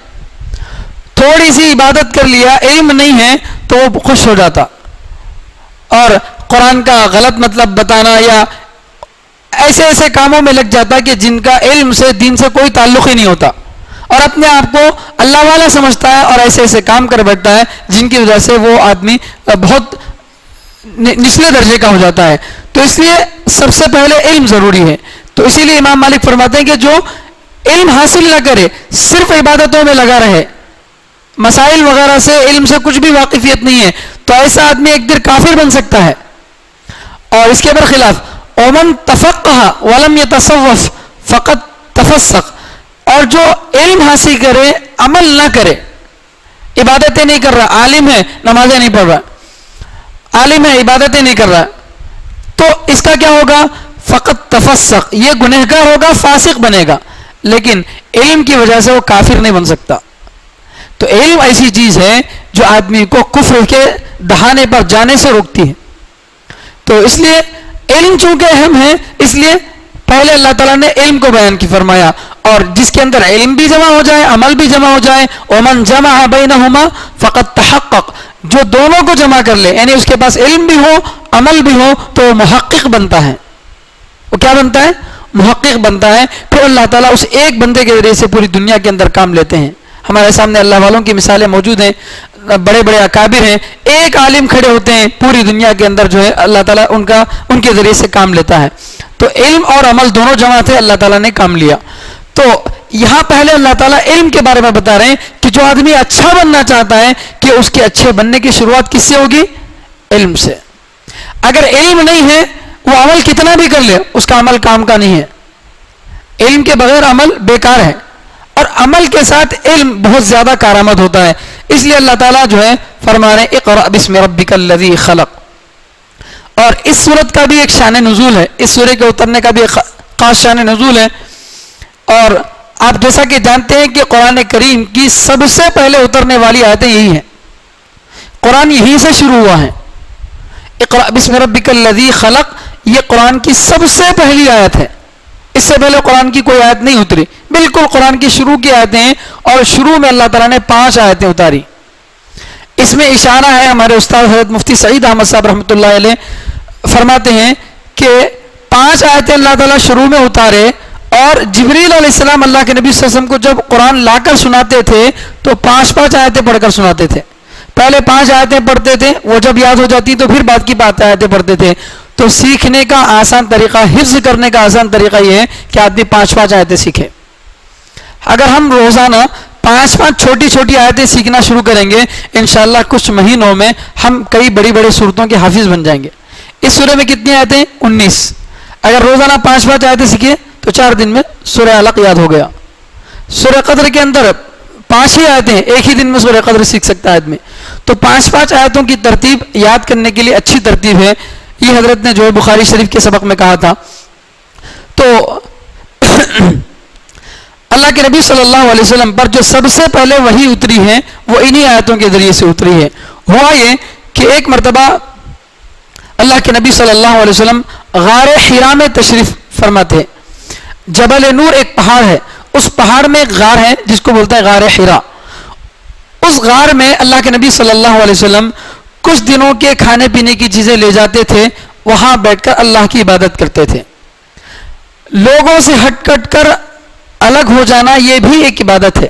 [SPEAKER 2] تھوڑی سی عبادت کر لیا, علم نہیں ہے تو وہ خوش ہو جاتا, اور قرآن کا غلط مطلب بتانا یا ایسے ایسے کاموں میں لگ جاتا کہ جن کا علم سے, دین سے کوئی تعلق ہی نہیں ہوتا, اور اپنے آپ کو اللہ والا سمجھتا ہے, اور ایسے ایسے کام کر بیٹھتا ہے جن کی وجہ سے وہ آدمی بہت نچلے درجے کا ہو جاتا ہے. تو اس لیے سب سے پہلے علم ضروری ہے. تو اسی لیے امام مالک فرماتے ہیں کہ جو علم حاصل نہ کرے, صرف عبادتوں میں لگا رہے, مسائل وغیرہ سے, علم سے کچھ بھی واقفیت نہیں ہے, تو ایسا آدمی ایک دن کافر بن سکتا ہے. اور اس کے برخلاف ومن تفقہ ولم يتصوف فقط تفسق, اور جو علم حاصل کرے عمل نہ کرے, عبادتیں نہیں کر رہا, عالم ہے نمازیں نہیں پڑھ رہا, عالم ہے عبادتیں نہیں کر رہا, تو اس کا کیا ہوگا, فقط تفسق, یہ گنہگار ہوگا, فاسق بنے گا, لیکن علم کی وجہ سے وہ کافر نہیں بن سکتا. تو علم ایسی چیز ہے جو آدمی کو کفر کے دہانے پر جانے سے روکتی ہے. تو اس لیے علم چونکہ اہم ہے, اس لیے پہلے اللہ تعالیٰ نے علم کو بیان کی فرمایا, اور جس کے اندر علم بھی جمع ہو جائے, عمل بھی جمع ہو جائے, ومن جمع بینہما فقد تحقق, جو دونوں کو جمع کر لے, یعنی اس کے پاس علم بھی ہو, عمل بھی ہو, تو وہ محقق بنتا ہے. وہ کیا بنتا ہے, محقق بنتا ہے. پھر اللہ تعالیٰ اس ایک بندے کے ذریعے سے پوری دنیا کے اندر کام لیتے ہیں. ہمارے سامنے اللہ والوں کی مثالیں موجود ہیں, بڑے بڑے اکابر ہیں, ایک عالم کھڑے ہوتے ہیں, پوری دنیا کے اندر جو ہے اللہ تعالیٰ ان کے ذریعے سے کام لیتا ہے. تو علم اور عمل دونوں جمع تھے, اللہ تعالیٰ نے کام لیا. تو یہاں پہلے اللہ تعالیٰ علم کے بارے میں بتا رہے ہیں کہ جو آدمی اچھا بننا چاہتا ہے کہ اس کے اچھے بننے کی شروعات کس سے ہوگی, علم سے. اگر علم نہیں ہے, وہ عمل کتنا بھی کر لے, اس کا عمل کام کا نہیں ہے. علم کے بغیر عمل بیکار ہے, اور عمل کے ساتھ علم بہت زیادہ کارآمد ہوتا ہے. اس لیے اللہ تعالیٰ جو ہے فرما رہے ہیں اقرأ بسم ربک الذی خلق. اور اس صورت کا بھی ایک شان نزول ہے, اس سورہ کے اترنے کا بھی ایک خاص شان نزول ہے. اور آپ جیسا کہ جانتے ہیں کہ قرآن کریم کی سب سے پہلے اترنے والی آیتیں یہی ہیں, قرآن یہیں سے شروع ہوا ہے. اقرأ بسم ربک الذی خلق, یہ قرآن کی سب سے پہلی آیت ہے. اس سے پہلے قرآن کی کوئی آیت نہیں اتری, بالکل قرآن کی شروع کی آیتیں ہیں, اور شروع میں اللہ تعالیٰ نے 5 آیتیں اتاری. اس میں اشارہ ہے, ہمارے استاد حضرت مفتی سعید احمد صاحب رحمۃ اللہ علیہ فرماتے ہیں کہ 5 آیتیں اللہ تعالیٰ شروع میں اتارے, اور جبریل علیہ السلام اللہ کے نبی صلی اللہ علیہ وسلم کو جب قرآن لا کر سناتے تھے تو 5 آیتیں پڑھ کر سناتے تھے. پہلے 5 آیتیں پڑھتے تھے, وہ جب یاد ہو جاتی تو پھر بعد کی 5 آیتیں پڑھتے تھے. تو سیکھنے کا آسان طریقہ, حفظ کرنے کا آسان طریقہ یہ ہے کہ آدمی 5 آیتیں سیکھے. اگر ہم روزانہ 5 چھوٹی چھوٹی آیتیں سیکھنا شروع کریں گے انشاءاللہ کچھ مہینوں میں ہم کئی بڑی بڑی صورتوں کے حافظ بن جائیں گے. اس سورہ میں کتنی آیتیں؟ 19. اگر روزانہ 5 آیتیں سیکھیں تو 4 دن میں سورہ علق یاد ہو گیا. سورہ قدر کے اندر 5 ہی آیتیں، ایک ہی دن میں سورہ قدر سیکھ سکتا ہے آدمی. تو 5 آیتوں کی ترتیب یاد کرنے کے لیے اچھی ترتیب ہے. یہ حضرت نے جو ہے بخاری شریف کے سبق میں کہا تھا. تو اللہ کے نبی صلی اللہ علیہ وسلم پر جو سب سے پہلے وحی اتری ہے وہ انہی آیتوں کے ذریعے سے اتری ہے. ہوا یہ کہ ایک مرتبہ اللہ کے نبی صلی اللہ علیہ وسلم غار حرا میں تشریف فرما تھے. جبل نور ایک پہاڑ ہے، اس پہاڑ میں ایک غار ہے جس کو بولتا ہے غار حرا. اس غار میں اللہ کے نبی صلی اللہ علیہ وسلم کچھ دنوں کے کھانے پینے کی چیزیں لے جاتے تھے، وہاں بیٹھ کر اللہ کی عبادت کرتے تھے. لوگوں سے ہٹ کٹ کر الگ ہو جانا یہ بھی ایک عبادت ہے.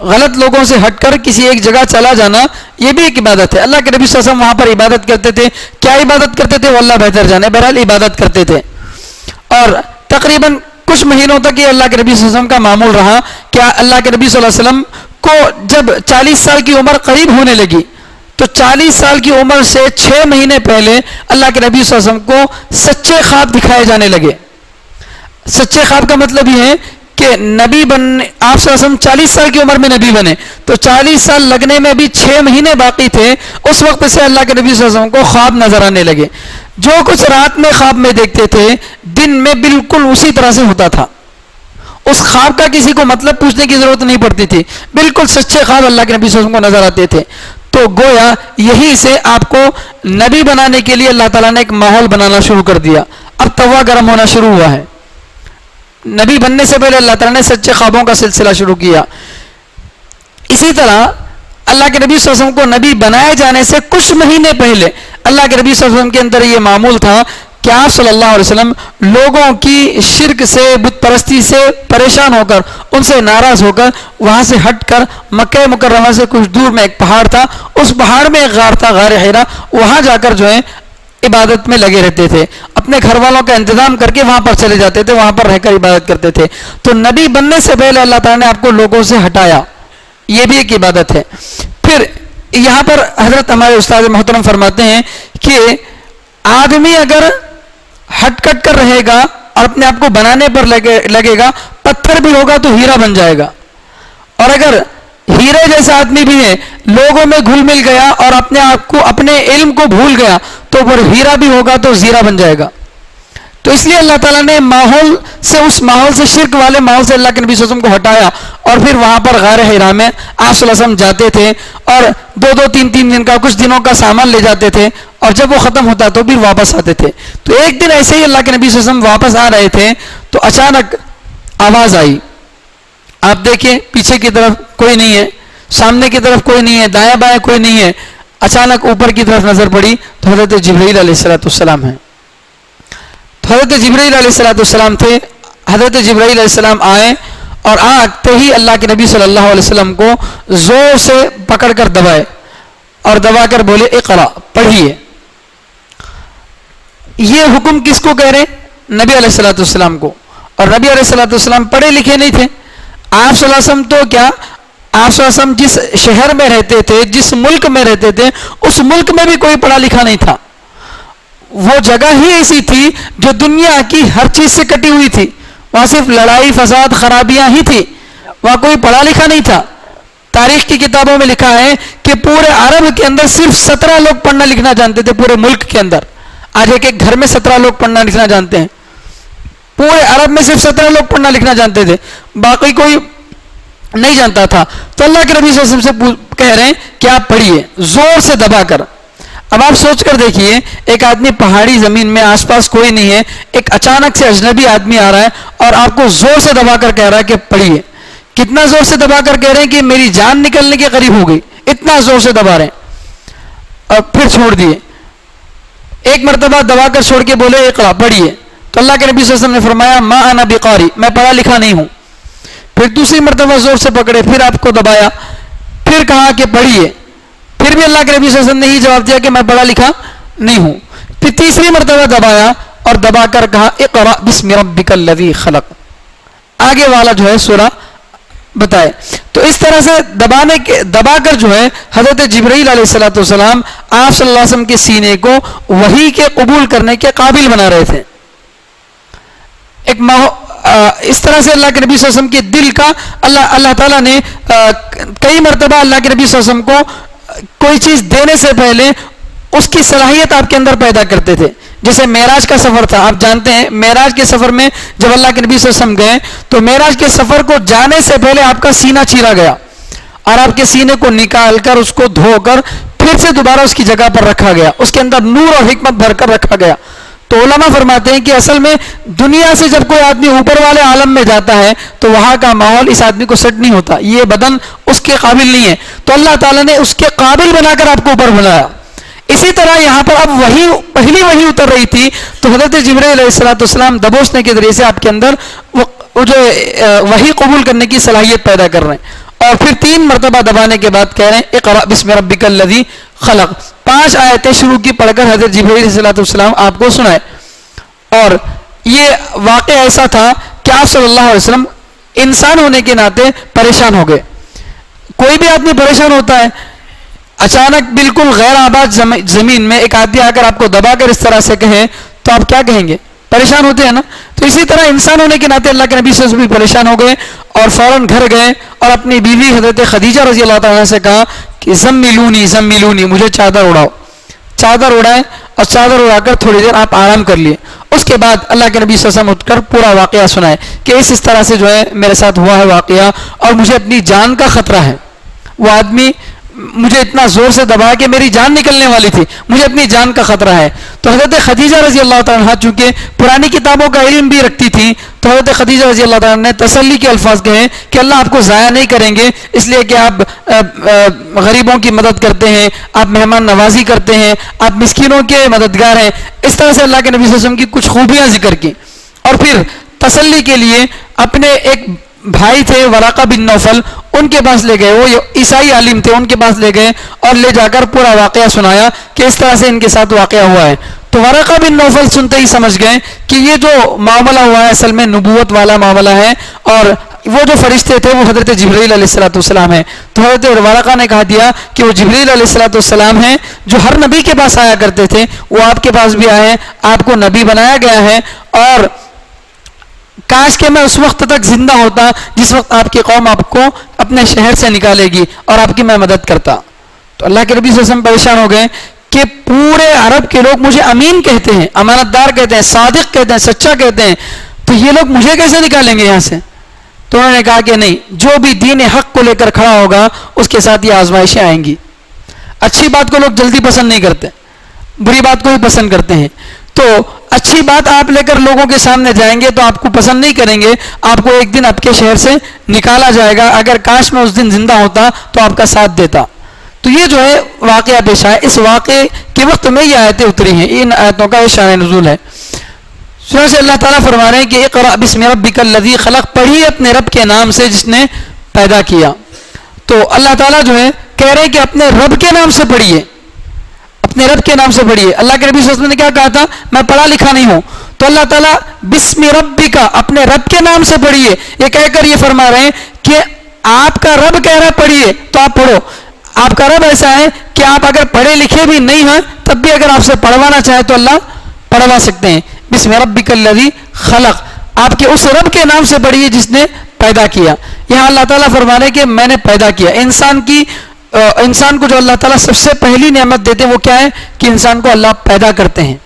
[SPEAKER 2] غلط لوگوں سے ہٹ کر کسی ایک جگہ چلا جانا یہ بھی ایک عبادت ہے. اللہ کے نبی صلی اللہ علیہ وسلم وہاں پر عبادت کرتے تھے. کیا عبادت کرتے تھے وہ اللہ بہتر جانے، بہرحال عبادت کرتے تھے. اور تقریباً کچھ مہینوں تک یہ اللہ کے نبی صلی اللہ علیہ وسلم کا معمول رہا. کیا اللہ کے نبی صلی اللہ علیہ وسلم کو جب 40 سال کی عمر قریب ہونے لگی تو 40 سال کی عمر سے 6 مہینے پہلے اللہ کے نبی صلی اللہ علیہ وسلم کو سچے خواب دکھائے جانے لگے. سچے خواب کا مطلب یہ ہے کہ نبی بننے، آپ صلی اللہ علیہ وسلم 40 سال کی عمر میں نبی بنے تو 40 سال لگنے میں بھی 6 مہینے باقی تھے. اس وقت سے اللہ کے نبی صلی اللہ علیہ وسلم کو خواب نظر آنے لگے. جو کچھ رات میں خواب میں دیکھتے تھے دن میں بالکل اسی طرح سے ہوتا تھا. اس خواب کا کسی کو مطلب پوچھنے کی ضرورت نہیں پڑتی تھی، بالکل سچے خواب اللہ کے نبی صلی اللہ علیہ وسلم کو نظر آتے تھے. تو گویا یہی سے آپ کو نبی بنانے کے لیے اللہ تعالیٰ نے ایک ماحول بنانا شروع کر دیا. اب توا گرم ہونا شروع ہوا ہے. نبی بننے سے پہلے اللہ تعالیٰ نے سچے خوابوں کا سلسلہ شروع کیا. اسی طرح اللہ کے نبی صلی اللہ علیہ وسلم کو نبی بنائے جانے سے کچھ مہینے پہلے اللہ کے نبی صلی اللہ علیہ وسلم کے اندر یہ معمول تھا کہ آپ صلی اللہ علیہ وسلم لوگوں کی شرک سے، بت پرستی سے پریشان ہو کر، ان سے ناراض ہو کر وہاں سے ہٹ کر مکہ مکرمہ سے کچھ دور میں ایک پہاڑ تھا، اس پہاڑ میں ایک غار تھا، غار حرا، وہاں جا کر جو ہے عبادت میں لگے رہتے تھے. اپنے گھر والوں کا انتظام کر کے وہاں پر چلے جاتے تھے، وہاں پر رہ کر عبادت کرتے تھے. تو نبی بننے سے پہلے اللہ تعالیٰ نے آپ کو لوگوں سے ہٹایا، یہ بھی ایک عبادت ہے. پھر یہاں پر حضرت ہمارے استاد محترم فرماتے ہیں کہ آدمی اگر ہٹ کٹ کر رہے گا اور اپنے آپ کو بنانے پر لگے گا، پتھر بھی ہوگا تو ہیرا بن جائے گا. اور اگر ہیرے جیسا آدمی بھی ہے، لوگوں میں گھل مل گیا اور اپنے آپ کو، اپنے علم کو بھول گیا تو پھر ہیرا بھی ہوگا تو زیرہ بن جائے گا. تو اس لیے اللہ تعالیٰ نے ماحول سے، اس ماحول سے، شرک والے ماحول سے اللہ کے نبی صلی اللہ علیہ وسلم کو ہٹایا اور پھر وہاں پر غار حرا میں آپ صلی اللہ علیہ وسلم جاتے تھے اور 2-2 3-3 دن کا، کچھ دنوں کا سامان لے جاتے تھے اور جب وہ ختم ہوتا تو پھر واپس آتے تھے. تو ایک دن ایسے ہی اللہ کے نبی صلی اللہ علیہ وسلم واپس آ رہے تھے تو اچانک آواز آئی. آپ دیکھیں پیچھے کی طرف کوئی نہیں ہے، سامنے کی طرف کوئی نہیں ہے، دائیں بائیں کوئی نہیں ہے. اچانک اوپر کی طرف نظر پڑی تو حضرت جبرائیل علیہ السلام ہیں. تو حضرت جبرائیل علیہ السلام تھے. حضرت جبرائیل علیہ السلام آئے اور آتے ہی اللہ کے نبی صلی اللہ علیہ وسلم کو زور سے پکڑ کر دبائے اور دبا کر بولے اقرا، پڑھیے. یہ حکم کس کو کہہ رہے؟ نبی علیہ السلام کو. اور نبی علیہ السلام پڑھے لکھے نہیں تھے. آپ صلی اللہ علیہ وسلم تو کیا، آپ صلی اللہ علیہ وسلم جس شہر میں رہتے تھے، جس ملک میں رہتے تھے، اس ملک میں بھی کوئی پڑھا لکھا نہیں تھا. وہ جگہ ہی ایسی تھی جو دنیا کی ہر چیز سے کٹی ہوئی تھی. وہاں صرف لڑائی فساد خرابیاں ہی تھی، وہاں کوئی پڑھا لکھا نہیں تھا. تاریخ کی کتابوں میں لکھا ہے کہ پورے عرب کے اندر صرف 17 لوگ پڑھنا لکھنا جانتے تھے پورے ملک کے اندر. آج ایک گھر میں 17 لوگ پڑھنا لکھنا جانتے ہیں. پورے عرب میں صرف 17 لوگ پڑھنا لکھنا جانتے تھے، باقی کوئی نہیں جانتا تھا. تو اللہ کے نبی صلی اللہ علیہ وسلم سے کہہ رہے ہیں کہ آپ پڑھیے زور سے دبا کر. اب آپ سوچ کر دیکھیے، ایک آدمی پہاڑی زمین میں، آس پاس کوئی نہیں ہے، ایک اچانک سے اجنبی آدمی آ رہا ہے اور آپ کو زور سے دبا کر کہہ رہا ہے کہ پڑھیے. کتنا زور سے دبا کر کہہ رہے ہیں کہ میری جان نکلنے کے قریب ہو گئی، اتنا زور سے دبا رہے ہیں. اور پھر چھوڑ دیے. ایک مرتبہ دبا کر چھوڑ کے بولے اقرا، پڑھیے. تو اللہ کے نبی صلی اللہ علیہ وسلم نے فرمایا ما انا بقاری، میں پڑھا لکھا نہیں ہوں. پھر دوسری مرتبہ زور سے پکڑے، پھر آپ کو دبایا، پھر کہا کہ پڑھیے. پھر بھی اللہ کے نبی صلی اللہ علیہ وسلم نے ہی جواب دیا کہ میں پڑھا لکھا نہیں ہوں. پھر تیسری مرتبہ دبایا اور دبا کر کہا اقرا بسم ربک الذی خلق. آگے والا جو ہے سورہ بتائے. تو اس طرح سے دبا کر جو ہے حضرت جبرائیل علیہ الصلوۃ والسلام آپ صلی اللہ علیہ وسلم کے سینے کو وحی کے قبول کرنے کے قابل بنا رہے تھے. اس طرح سے اللہ کے نبی صلی اللہ علیہ وسلم کے دل کا اللہ تعالیٰ نے کئی مرتبہ اللہ کے نبی صلی اللہ علیہ وسلم کو کوئی چیز دینے سے پہلے اس کی صلاحیت آپ کے اندر پیدا کرتے تھے. جیسے معراج کا سفر تھا, آپ جانتے ہیں معراج کے سفر میں جب اللہ کے نبی صلی اللہ علیہ وسلم گئے تو معراج کے سفر کو جانے سے پہلے آپ کا سینہ چیرا گیا اور آپ کے سینے کو نکال کر اس کو دھو کر پھر سے دوبارہ اس کی جگہ پر رکھا گیا, اس کے اندر نور اور حکمت بھر کر رکھا گیا. تو علماء فرماتے ہیں کہ اصل میں دنیا سے جب کوئی آدمی اوپر والے عالم میں جاتا ہے تو وہاں کا ماحول اس آدمی کو سیٹ نہیں ہوتا, یہ بدن اس کے قابل نہیں ہے, تو اللہ تعالیٰ نے اس کے قابل بنا کر آپ کو اوپر بنایا. اسی طرح یہاں پر اب پہلی وحی اتر رہی تھی تو حضرت جبرائیل علیہ الصلوۃ والسلام دبوچنے کے ذریعے سے آپ کے اندر وہ جو وحی قبول کرنے کی صلاحیت پیدا کر رہے ہیں. اور پھر 3 مرتبہ دبانے کے بعد کہہ رہے ہیں اقرأ بسم ربک الذی خلق. 5 آیتیں شروع کی پڑھ کر حضرت جبرائیل علیہ الصلوۃ والسلام آپ کو سنائے. اور یہ واقعہ ایسا تھا کہ آپ صلی اللہ علیہ وسلم انسان ہونے کے ناطے پریشان ہو گئے. کوئی بھی آدمی پریشان ہوتا ہے, اچانک بالکل غیر آباد زمین میں ایک آدمی آ کر آپ کو دبا کر اس طرح سے کہے تو آپ کیا کہیں گے؟ پریشان ہوتے ہیں نا. تو اسی طرح انسان ہونے کے ناطے اللہ کے نبی صلی اللہ علیہ وسلم بھی پریشان ہو گئے اور فوراً گھر گئے اور اپنی بیوی حضرت خدیجہ رضی اللہ تعالیٰ سے کہا کہ زملونی مجھے چادر اڑاؤ. چادر اڑائے اور چادر اڑا کر تھوڑی دیر آپ آرام کر لیے. اس کے بعد اللہ کے نبی صلی اللہ علیہ وسلم اٹھ کر پورا واقعہ سنائے کہ اس طرح سے جو ہے میرے ساتھ ہوا ہے واقعہ اور مجھے اپنی جان کا خطرہ ہے. وہ آدمی مجھے اتنا زور سے دبا کہ میری جان نکلنے والی تھی, مجھے اپنی جان کا خطرہ ہے. تو حضرت خدیجہ رضی اللہ تعالیٰ عنہ چونکہ پرانی کتابوں کا علم بھی رکھتی تھی تو حضرت خدیجہ رضی اللہ تعالیٰ نے تسلی کے الفاظ کہے کہ اللہ آپ کو ضائع نہیں کریں گے, اس لیے کہ آپ غریبوں کی مدد کرتے ہیں, آپ مہمان نوازی کرتے ہیں, آپ مسکینوں کے مددگار ہیں. اس طرح سے اللہ کے نبی صلی اللہ علیہ وسلم کی کچھ خوبیاں ذکر کی. اور پھر تسلی کے لیے اپنے ایک بھائی تھے ورقہ بن نوفل, ان کے پاس لے گئے, وہ عیسائی عالم تھے, ان کے پاس لے گئے اور لے جا کر پورا واقعہ سنایا کہ اس طرح سے ان کے ساتھ واقعہ ہوا ہے. تو ورقہ بن نوفل سنتے ہی سمجھ گئے کہ یہ جو معاملہ ہوا ہے اصل میں نبوت والا معاملہ ہے اور وہ جو فرشتے تھے وہ حضرت جبرائیل علیہ الصلوۃ والسلام ہیں. تو حضرت ورقہ نے کہا دیا کہ وہ جبرائیل علیہ الصلوۃ والسلام ہیں جو ہر نبی کے پاس آیا کرتے تھے, وہ آپ کے پاس بھی آئے ہیں, آپ کو نبی بنایا گیا ہے اور کاش کہ میں اس وقت تک زندہ ہوتا جس وقت آپ کی قوم آپ کو اپنے شہر سے نکالے گی اور آپ کی میں مدد کرتا. تو اللہ کے نبی صلی اللہ علیہ وسلم پریشان ہو گئے کہ پورے عرب کے لوگ مجھے امین کہتے ہیں, امانت دار کہتے ہیں, صادق کہتے ہیں, سچا کہتے ہیں, تو یہ لوگ مجھے کیسے نکالیں گے یہاں سے؟ تو انہوں نے کہا کہ نہیں, جو بھی دین حق کو لے کر کھڑا ہوگا اس کے ساتھ یہ آزمائشیں آئیں گی. اچھی بات کو لوگ جلدی پسند نہیں کرتے, بری بات کو بھی پسند کرتے ہیں. تو اچھی بات آپ لے کر لوگوں کے سامنے جائیں گے تو آپ کو پسند نہیں کریں گے, آپ کو ایک دن آپ کے شہر سے نکالا جائے گا. اگر کاش میں اس دن زندہ ہوتا تو آپ کا ساتھ دیتا. تو یہ جو ہے واقعہ پیش آیا, اس واقعے کے وقت میں یہ آیتیں اتری ہیں, ان آیتوں کا یہ شان نزول ہے. سورہ سے اللہ تعالیٰ فرما رہے ہیں کہ اقرأ بسم ربک الذی خلق, پڑھیے اپنے رب کے نام سے جس نے پیدا کیا. تو اللہ تعالیٰ جو ہے کہہ رہے ہیں کہ اپنے رب کے نام سے پڑھیے, اپنے رب کے نام سے پڑھیے. اللہ کے نبی صلی اللہ علیہ وسلم نے کیا کہا تھا, میں پڑھا لکھا نہیں ہوں. تو اللہ تعالیٰ بسم ربک, اپنے رب کے نام سے پڑھیے, یہ کہہ کر یہ فرما رہے ہیں کہ آپ کا رب کہہ رہا ہے پڑھیے تو آپ پڑھو. آپ کا رب ایسا ہے کہ آپ اگر پڑھے لکھے بھی نہیں ہیں تب بھی اگر آپ سے پڑھوانا چاہے تو اللہ پڑھوا سکتے ہیں. بسم ربک الذی خلق, آپ کے اس رب کے نام سے پڑھیے جس نے پیدا کیا. یہاں اللہ تعالیٰ فرما رہے ہیں کہ میں نے پیدا کیا. انسان کو جو اللہ تعالیٰ سب سے پہلی نعمت دیتے ہیں وہ کیا ہے کہ انسان کو اللہ پیدا کرتے ہیں.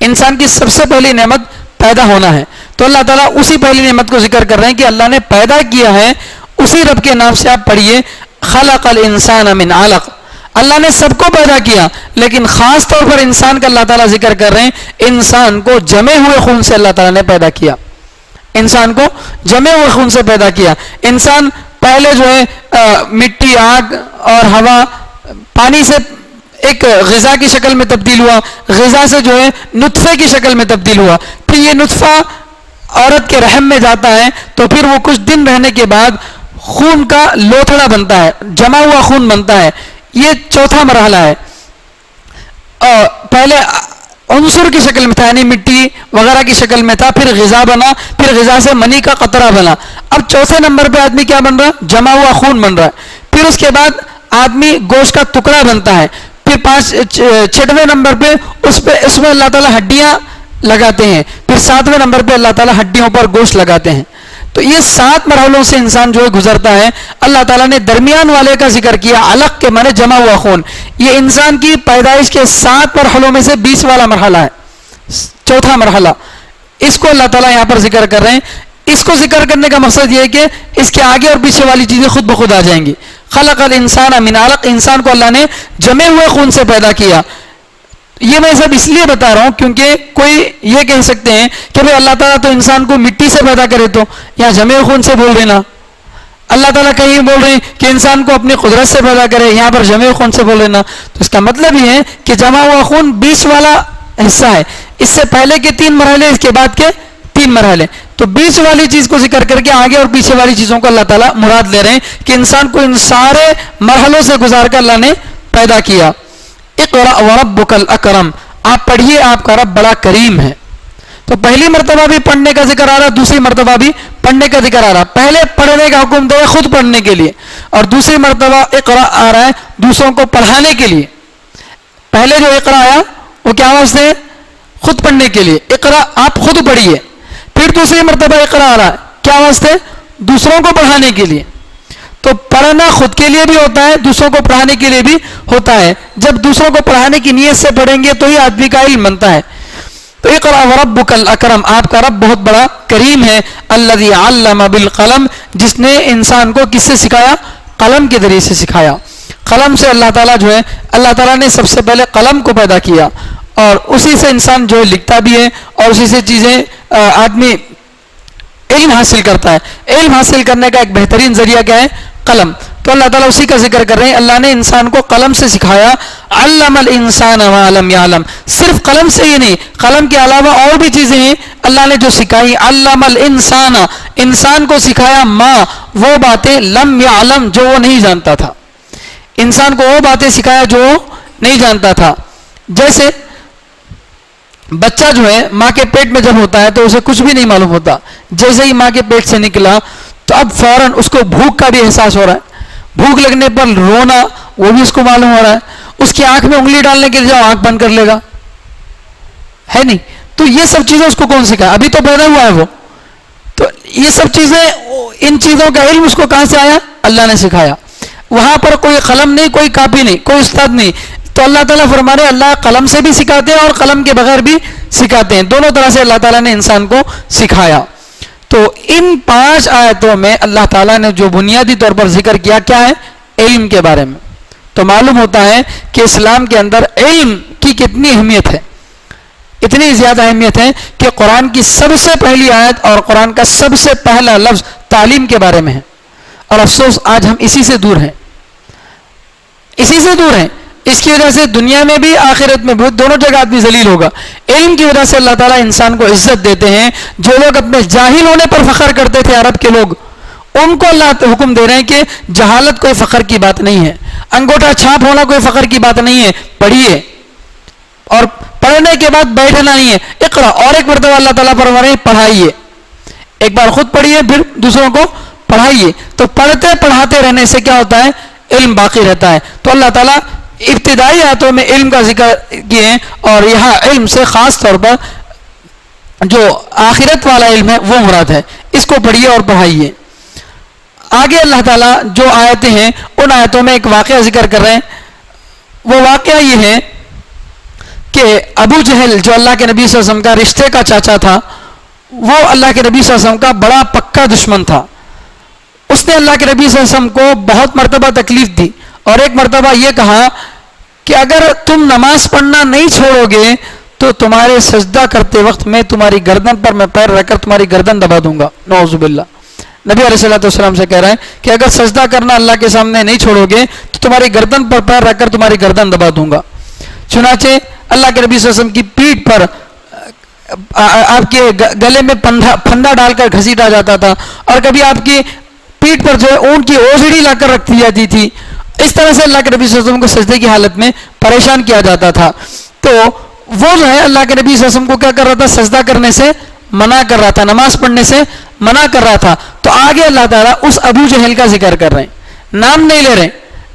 [SPEAKER 2] انسان کی سب سے پہلی نعمت پیدا ہونا ہے. تو اللہ تعالیٰ اسی پہلی نعمت کو ذکر کر رہے ہیں کہ اللہ نے پیدا کیا ہے, اسی رب کے نام سے آپ پڑھیے. خلق الانسان من علق, اللہ نے سب کو پیدا کیا لیکن خاص طور پر انسان کا اللہ تعالیٰ ذکر کر رہے ہیں. انسان کو جمے ہوئے خون سے اللہ تعالیٰ نے پیدا کیا, انسان کو جمے ہوئے خون سے پیدا کیا. انسان پہلے جو ہے مٹی, آگ اور ہوا, پانی سے ایک غذا کی شکل میں تبدیل ہوا, غذا سے جو ہے نطفے کی شکل میں تبدیل ہوا, پھر یہ نطفہ عورت کے رحم میں جاتا ہے تو پھر وہ کچھ دن رہنے کے بعد خون کا لوتھڑا بنتا ہے, جمع ہوا خون بنتا ہے. یہ چوتھا مرحلہ ہے. پہلے عنصر کی شکل میں تھا، یعنی مٹی وغیرہ کی شکل میں تھا، پھر غذا بنا، پھر غذا سے منی کا قطرہ بنا. اب چوتھے نمبر پہ آدمی کیا بن رہا ہے؟ جمع ہوا خون بن رہا ہے. پھر اس کے بعد آدمی گوشت کا ٹکڑا بنتا ہے. پھر چھٹویں نمبر پہ اس میں اللہ تعالیٰ ہڈیاں لگاتے ہیں. پھر ساتویں نمبر پہ اللہ تعالیٰ ہڈیوں پر گوشت لگاتے ہیں. تو یہ 7 مرحلوں سے انسان جو ہے گزرتا ہے. اللہ تعالیٰ نے درمیان والے کا ذکر کیا، علق کے معنی جمع ہوا خون. یہ انسان کی پیدائش کے 7 مرحلوں میں سے 20 والا مرحلہ ہے، چوتھا مرحلہ. اس کو اللہ تعالیٰ یہاں پر ذکر کر رہے ہیں. اس کو ذکر کرنے کا مقصد یہ ہے کہ اس کے آگے اور پیچھے والی چیزیں خود بخود آ جائیں گی. خلق الانسان من علق، انسان کو اللہ نے جمے ہوئے خون سے پیدا کیا. یہ میں سب اس لیے بتا رہا ہوں کیونکہ کوئی یہ کہہ سکتے ہیں کہ بھئی اللہ تعالیٰ تو انسان کو مٹی سے پیدا کرے، تو یہاں جمے ہوئے خون سے بول رہے نا. اللہ تعالیٰ کہیں بول رہے ہیں کہ انسان کو اپنی قدرت سے پیدا کرے، یہاں پر جمے ہوئے خون سے بول رہے نا. تو اس کا مطلب یہ ہے کہ جمع ہوا خون 20 والا حصہ ہے. اس سے پہلے کے 3 مرحلے، اس کے بعد کے 3 مرحلے. تو 20 والی چیز کو ذکر کر کے آگے اور پیچھے والی چیزوں کو اللہ تعالیٰ مراد لے رہے ہیں کہ انسان کو ان سارے مرحلوں سے گزار کر اللہ نے پیدا کیا. اقرأ وربک الاکرم، آپ پڑھیے، آپ کا رب بڑا کریم ہے. تو پہلی مرتبہ بھی پڑھنے کا ذکر آ رہا، دوسری مرتبہ بھی پڑھنے کا ذکر آ رہا. پہلے پڑھنے کا حکم دے خود پڑھنے کے لیے، اور دوسری مرتبہ اقرأ آ رہا ہے دوسروں کو پڑھانے کے لیے. پہلے جو اقرأ آیا وہ کیا واسطے ہے؟ خود پڑھنے کے لیے. اقرأ آپ خود پڑھیے. پھر دوسری مرتبہ اقرأ آ رہا ہے کیا واسطے؟ دوسروں کو پڑھانے کے لیے. تو پڑھنا خود کے لیے بھی ہوتا ہے، دوسروں کو پڑھانے کے لیے بھی ہوتا ہے. جب دوسروں کو پڑھانے کی نیت سے پڑھیں گے تو ہی آدمی کا علم بنتا ہے. تو اقرأ وربک الاکرم، آپ کا رب بہت بڑا کریم ہے. الذی علم بالقلم، جس نے انسان کو کس سے سکھایا؟ قلم کے ذریعے سے سکھایا. قلم سے اللہ تعالیٰ جو ہے، اللہ تعالیٰ نے سب سے پہلے قلم کو پیدا کیا، اور اسی سے انسان جو ہے لکھتا بھی ہے، اور اسی سے چیزیں آدمی علم حاصل کرتا ہے. علم حاصل کرنے کا ایک بہترین ذریعہ کیا ہے؟ قلم. تو اللہ تعالیٰ اسی کا ذکر کر رہے ہیں. اللہ نے انسان کو قلم سے سکھایا. علم الانسان ما لم یعلم، صرف قلم سے ہی نہیں، قلم کے علاوہ اور بھی چیزیں ہیں اللہ نے جو سکھائی. علم الانسان، انسان کو سکھایا ما، وہ باتیں لم یعلم، جو وہ نہیں جانتا تھا. انسان کو وہ باتیں سکھایا جو وہ نہیں جانتا تھا. جیسے بچہ جو ہے ماں کے پیٹ میں جب ہوتا ہے تو اسے کچھ بھی نہیں معلوم ہوتا. جیسے ہی ماں کے پیٹ سے نکلا تو اب فوراً اس کو بھوک کا بھی احساس ہو رہا ہے. بھوک لگنے پر رونا وہ بھی اس کو معلوم ہو رہا ہے. اس کی آنکھ میں انگلی ڈالنے کے لیے جاؤ آنکھ بند کر لے گا، ہے نہیں؟ تو یہ سب چیزیں اس کو کون سکھایا؟ ابھی تو پیدا ہوا ہے وہ. تو یہ سب چیزیں، ان چیزوں کا علم اس کو کہاں سے آیا؟ اللہ نے سکھایا. وہاں پر کوئی قلم نہیں، کوئی کاپی نہیں، کوئی استاد نہیں. تو اللہ تعالیٰ فرما رہے اللہ قلم سے بھی سکھاتے ہیں اور قلم کے بغیر بھی سکھاتے ہیں. دونوں طرح سے اللہ تعالیٰ نے انسان کو سکھایا. تو ان 5 آیتوں میں اللہ تعالیٰ نے جو بنیادی طور پر ذکر کیا کیا ہے؟ علم کے بارے میں. تو معلوم ہوتا ہے کہ اسلام کے اندر علم کی کتنی اہمیت ہے. اتنی زیادہ اہمیت ہے کہ قرآن کی سب سے پہلی آیت اور قرآن کا سب سے پہلا لفظ تعلیم کے بارے میں ہے. اور افسوس آج ہم اسی سے دور ہیں، اسی سے دور ہیں. اس کی وجہ سے دنیا میں بھی آخرت میں بھی دونوں جگہ آدمی ذلیل ہوگا. علم کی وجہ سے اللہ تعالیٰ انسان کو عزت دیتے ہیں. جو لوگ اپنے جاہل ہونے پر فخر کرتے تھے عرب کے لوگ، ان کو اللہ حکم دے رہے ہیں کہ جہالت کوئی فخر کی بات نہیں ہے، انگوٹھا چھاپ ہونا کوئی فخر کی بات نہیں ہے. پڑھیے، اور پڑھنے کے بعد بیٹھنا نہیں ہے. اقرا، اور ایک مرتبہ اللہ تعالیٰ فرما رہے ہیں پڑھائیے. ایک بار خود پڑھیے پھر دوسروں کو پڑھائیے. تو پڑھتے پڑھاتے رہنے سے کیا ہوتا ہے؟ علم باقی رہتا ہے. تو اللہ تعالیٰ ابتدائی آیتوں میں علم کا ذکر کیے ہیں، اور یہاں علم سے خاص طور پر جو آخرت والا علم ہے وہ مراد ہے. اس کو پڑھیے اور پڑھائیے. آگے اللہ تعالیٰ جو آیتیں ہیں ان آیتوں میں ایک واقعہ ذکر کر رہے ہیں. وہ واقعہ یہ ہے کہ ابو جہل جو اللہ کے نبی صلی اللہ علیہ وسلم کا رشتے کا چاچا تھا، وہ اللہ کے نبی صلی اللہ علیہ وسلم کا بڑا پکا دشمن تھا. اس نے اللہ کے نبی صلی اللہ علیہ وسلم کو بہت مرتبہ تکلیف دی، اور ایک مرتبہ یہ کہا کہ اگر تم نماز پڑھنا نہیں چھوڑو گے تو تمہارے سجدہ کرتے وقت میں تمہاری گردن پر میں پیر رکھ کر تمہاری گردن دبا دوں گا. نعوذ باللہ. نبی علیہ الصلوۃ والسلام سے کہہ رہا ہے کہ اگر سجدہ کرنا اللہ کے سامنے نہیں چھوڑو گے تو تمہاری گردن پر پیر رکھ کر تمہاری گردن دبا دوں گا. چنانچہ اللہ کے نبی صلی اللہ علیہ وسلم کی پیٹھ پر آپ کے گلے میں پھندا ڈال کر گھسیٹا جاتا تھا، اور کبھی آپ کی پیٹھ پر جو ہے اونٹ کی اوزڑی لا کر رکھ دی جاتی تھی. اس طرح سے اللہ کے نبی صلی اللہ علیہ وسلم کو سجدے کی حالت میں پریشان کیا جاتا تھا. تو وہ جو ہے اللہ کے نبی صلی اللہ علیہ وسلم کو کیا کر رہا تھا؟ سجدہ کرنے سے منع کر رہا تھا، نماز پڑھنے سے منع کر رہا تھا. تو آگے اللہ تعالیٰ اس ابو جہل کا ذکر کر رہے ہیں، نام نہیں لے رہے،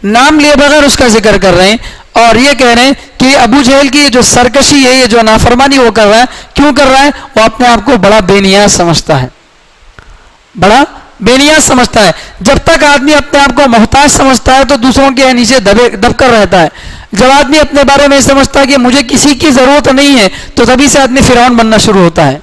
[SPEAKER 2] نام لیے بغیر اس کا ذکر کر رہے ہیں اور یہ کہہ رہے ہیں کہ ابو جہل کی جو سرکشی ہے، یہ جو نافرمانی وہ کر رہا ہے، کیوں کر رہا ہے؟ وہ اپنے آپ کو بڑا بے نیاز سمجھتا ہے، بڑا بے نیاز سمجھتا ہے. جب تک آدمی اپنے آپ کو محتاج سمجھتا ہے تو دوسروں کے نیچے دب کر رہتا ہے. جب آدمی اپنے بارے میں سمجھتا ہے کہ مجھے کسی کی ضرورت نہیں ہے تو تبھی سے آدمی فرعون بننا شروع ہوتا ہے.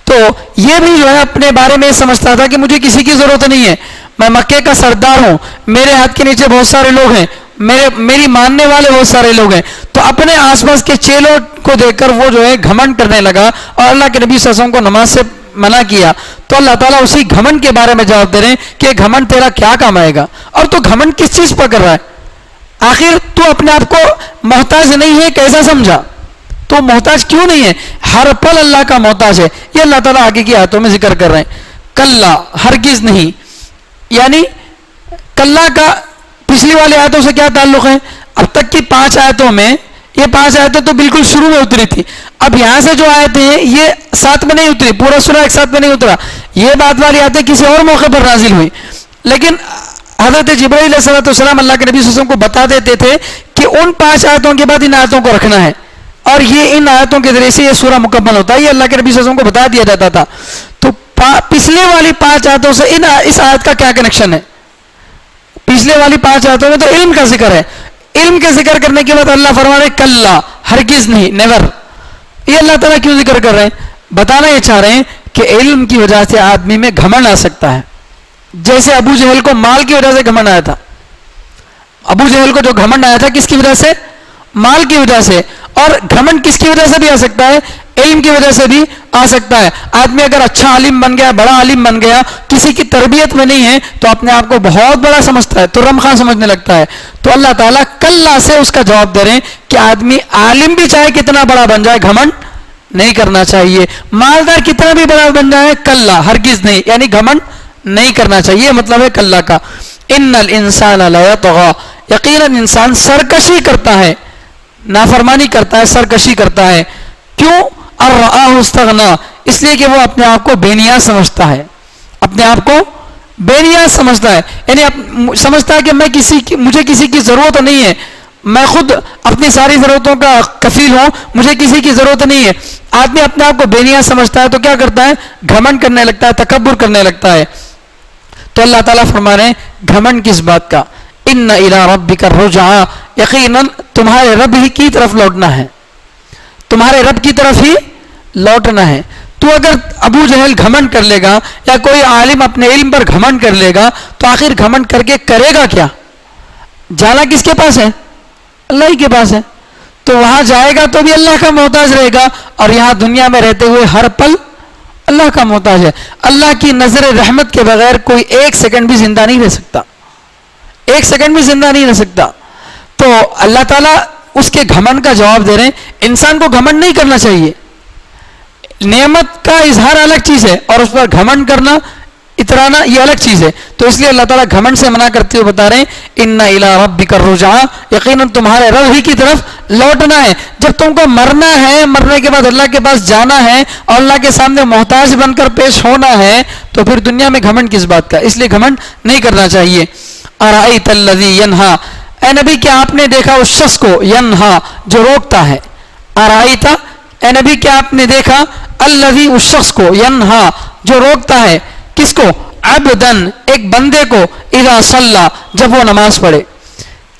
[SPEAKER 2] تو یہ بھی جو ہے اپنے بارے میں سمجھتا تھا کہ مجھے کسی کی ضرورت نہیں ہے، میں مکے کا سردار ہوں، میرے ہاتھ کے نیچے بہت سارے لوگ ہیں، میری ماننے والے بہت سارے لوگ ہیں. تو اپنے آس پاس کے چیلوں کو دیکھ کر وہ جو ہے گھمنڈ کرنے لگا اور اللہ کے نبی صلی اللہ علیہ وسلم کو نماز سے منع کیا. تو اللہ تعالیٰ اسی گھمنڈ کے بارے میں جواب دے رہے ہیں کہ گھمنڈ تیرا کیا کام آئے گا، اور تو گھمنڈ کس چیز پر کر رہا ہے؟ آخر تو اپنے آپ کو محتاج نہیں ہے، کیسا سمجھا؟ تو محتاج کیوں نہیں ہے؟ ہر پل اللہ کا محتاج ہے. یہ اللہ تعالیٰ آگے کی آیتوں میں ذکر کر رہے ہیں. کلا، ہرگز نہیں، یعنی کلا کا پچھلی والی آیتوں سے کیا تعلق ہے؟ اب تک کی 5 آیتوں میں، یہ 5 آیتیں تو بالکل شروع میں اتری تھی، اب یہاں سے جو آیتیں ہیں یہ ساتھ میں نہیں اتری، پورا سورہ ایک ساتھ میں نہیں اترا، یہ بات والی آیتیں کسی اور موقع پر نازل ہوئی. لیکن حضرت جبرائیل علیہ السلام اللہ کے نبی صلی اللہ علیہ وسلم کو بتا دیتے تھے کہ ان 5 آیتوں کے بعد ان آیتوں کو رکھنا ہے، اور یہ ان آیتوں کے ذریعے سے یہ سورہ مکمل ہوتا ہے. یہ اللہ کے نبی صلی اللہ علیہ وسلم کو بتا دیا جاتا تھا. تو پچھلے والی 5 آیتوں سے اس آیت کا کیا کنیکشن ہے؟ پچھلے والی 5 آیتوں میں تو علم کا ذکر ہے، علم کے ذکر کرنے کے بعد اللہ فرما رہے کلا، ہرگز نہیں، نیور. یہ اللہ تعالیٰ کیوں ذکر کر رہے ہیں؟ بتانا یہ چاہ رہے ہیں کہ علم کی وجہ سے آدمی میں گھمنڈ آ سکتا ہے. جیسے ابو جہل کو مال کی وجہ سے گھمنڈ آیا تھا، ابو جہل کو جو گھمنڈ آیا تھا کس کی وجہ سے؟ مال کی وجہ سے. اور گھمنڈ کس کی وجہ سے بھی آ سکتا ہے؟ علم کی وجہ سے بھی آ سکتا ہے. آدمی اگر اچھا عالم بن گیا، بڑا عالم بن گیا، کسی کی تربیت میں نہیں ہے تو اپنے آپ کو بہت بڑا سمجھتا ہے، ترم خان سمجھنے لگتا ہے. تو اللہ تعالیٰ کلا سے اس کا جواب دے رہے ہیں کہ آدمی عالم بھی چاہے کتنا بڑا بن جائے، گھمنڈ نہیں کرنا چاہیے. مالدار کتنا بھی بڑا بن جائے، کلا، ہرگز نہیں، یعنی گھمنڈ نہیں کرنا چاہیے. مطلب ہے کلا کا. ان الانسان لیطغی، یقیناً انسان سرکشی کرتا ہے، نافرمانی کرتا ہے، سرکشی کرتا ہے. کیوں؟ ارآہ استغنا، اس لیے کہ وہ اپنے آپ کو بے نیاز سمجھتا ہے، اپنے آپ کو بے نیاز سمجھتا ہے. یعنی سمجھتا ہے کہ مجھے کسی کی ضرورت نہیں ہے، میں خود اپنی ساری ضرورتوں کا کفیل ہوں، مجھے کسی کی ضرورت نہیں ہے. آدمی اپنے آپ کو بے نیاز سمجھتا ہے تو کیا کرتا ہے؟ گھمنڈ کرنے لگتا ہے، تکبر کرنے لگتا ہے. تو اللہ تعالیٰ فرما رہے ہیں گھمنڈ کس بات کا؟ ان الی ربک الرجعی، یقیناً تمہارے رب ہی کی طرف لوٹنا ہے، تمہارے رب کی طرف ہی لوٹنا ہے. تو اگر ابو جہل گھمنڈ کر لے گا یا کوئی عالم اپنے علم پر گھمنڈ کر لے گا تو آخر گھمنڈ کر کے کرے گا کیا؟ جانا کس کے پاس ہے؟ اللہ ہی کے پاس ہے. تو وہاں جائے گا تو بھی اللہ کا محتاج رہے گا، اور یہاں دنیا میں رہتے ہوئے ہر پل اللہ کا محتاج ہے. اللہ کی نظر رحمت کے بغیر کوئی 1 سیکنڈ بھی زندہ نہیں رہ سکتا، 1 سیکنڈ بھی زندہ نہیں رہ سکتا. تو اللہ تعالیٰ اس کے گھمنڈ کا جواب دے رہے ہیں. انسان کو گھمنڈ نہیں کرنا چاہیے، نعمت کا اظہار الگ چیز ہے اور اس پر گھمنڈ کرنا، اترانا، یہ الگ چیز ہے. تو اس لیے اللہ تعالیٰ گھمنڈ سے منع کرتے ہوئے بتا رہے ہیں ان الی ربک الرجعی، یقیناً تمہارے رب ہی کی طرف لوٹنا ہے. جب تم کو مرنا ہے، مرنے کے بعد اللہ کے پاس جانا ہے اور اللہ کے سامنے محتاج بن کر پیش ہونا ہے، تو پھر دنیا میں گھمنڈ کس بات کا؟ اس لیے گھمنڈ نہیں کرنا چاہیے. ارأیت الذی ینہا، اے نبی کیا آپ نے دیکھا اس شخص کو، ینہا جو روکتا ہے. ارأیت، اے نبی کیا آپ نے دیکھا، الذی اس شخص کو، ینہا جو روکتا ہے، کس کو؟ عبدن ایک بندے کو، اذا صلی جب وہ نماز پڑھے.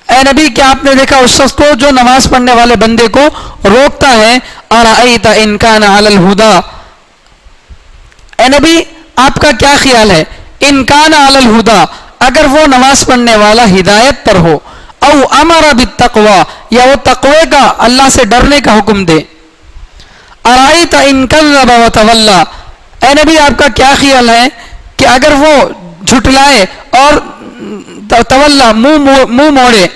[SPEAKER 2] اے نبی کیا آپ نے دیکھا اس شخص کو جو نماز پڑھنے والے بندے کو روکتا ہے. ارأیت ان کان علی الہدی، اے نبی آپ کا کیا خیال ہے، ان کان علی الہدی اگر وہ نماز پڑھنے والا ہدایت پر ہو، او امر بالتقوی یا وہ تقوی کا، اللہ سے ڈرنے کا حکم دے. ارأیت ان کذب وتولی، اے نبی آپ کا کیا خیال ہے کہ اگر وہ جھٹلائے اور تولا منہ موڑے.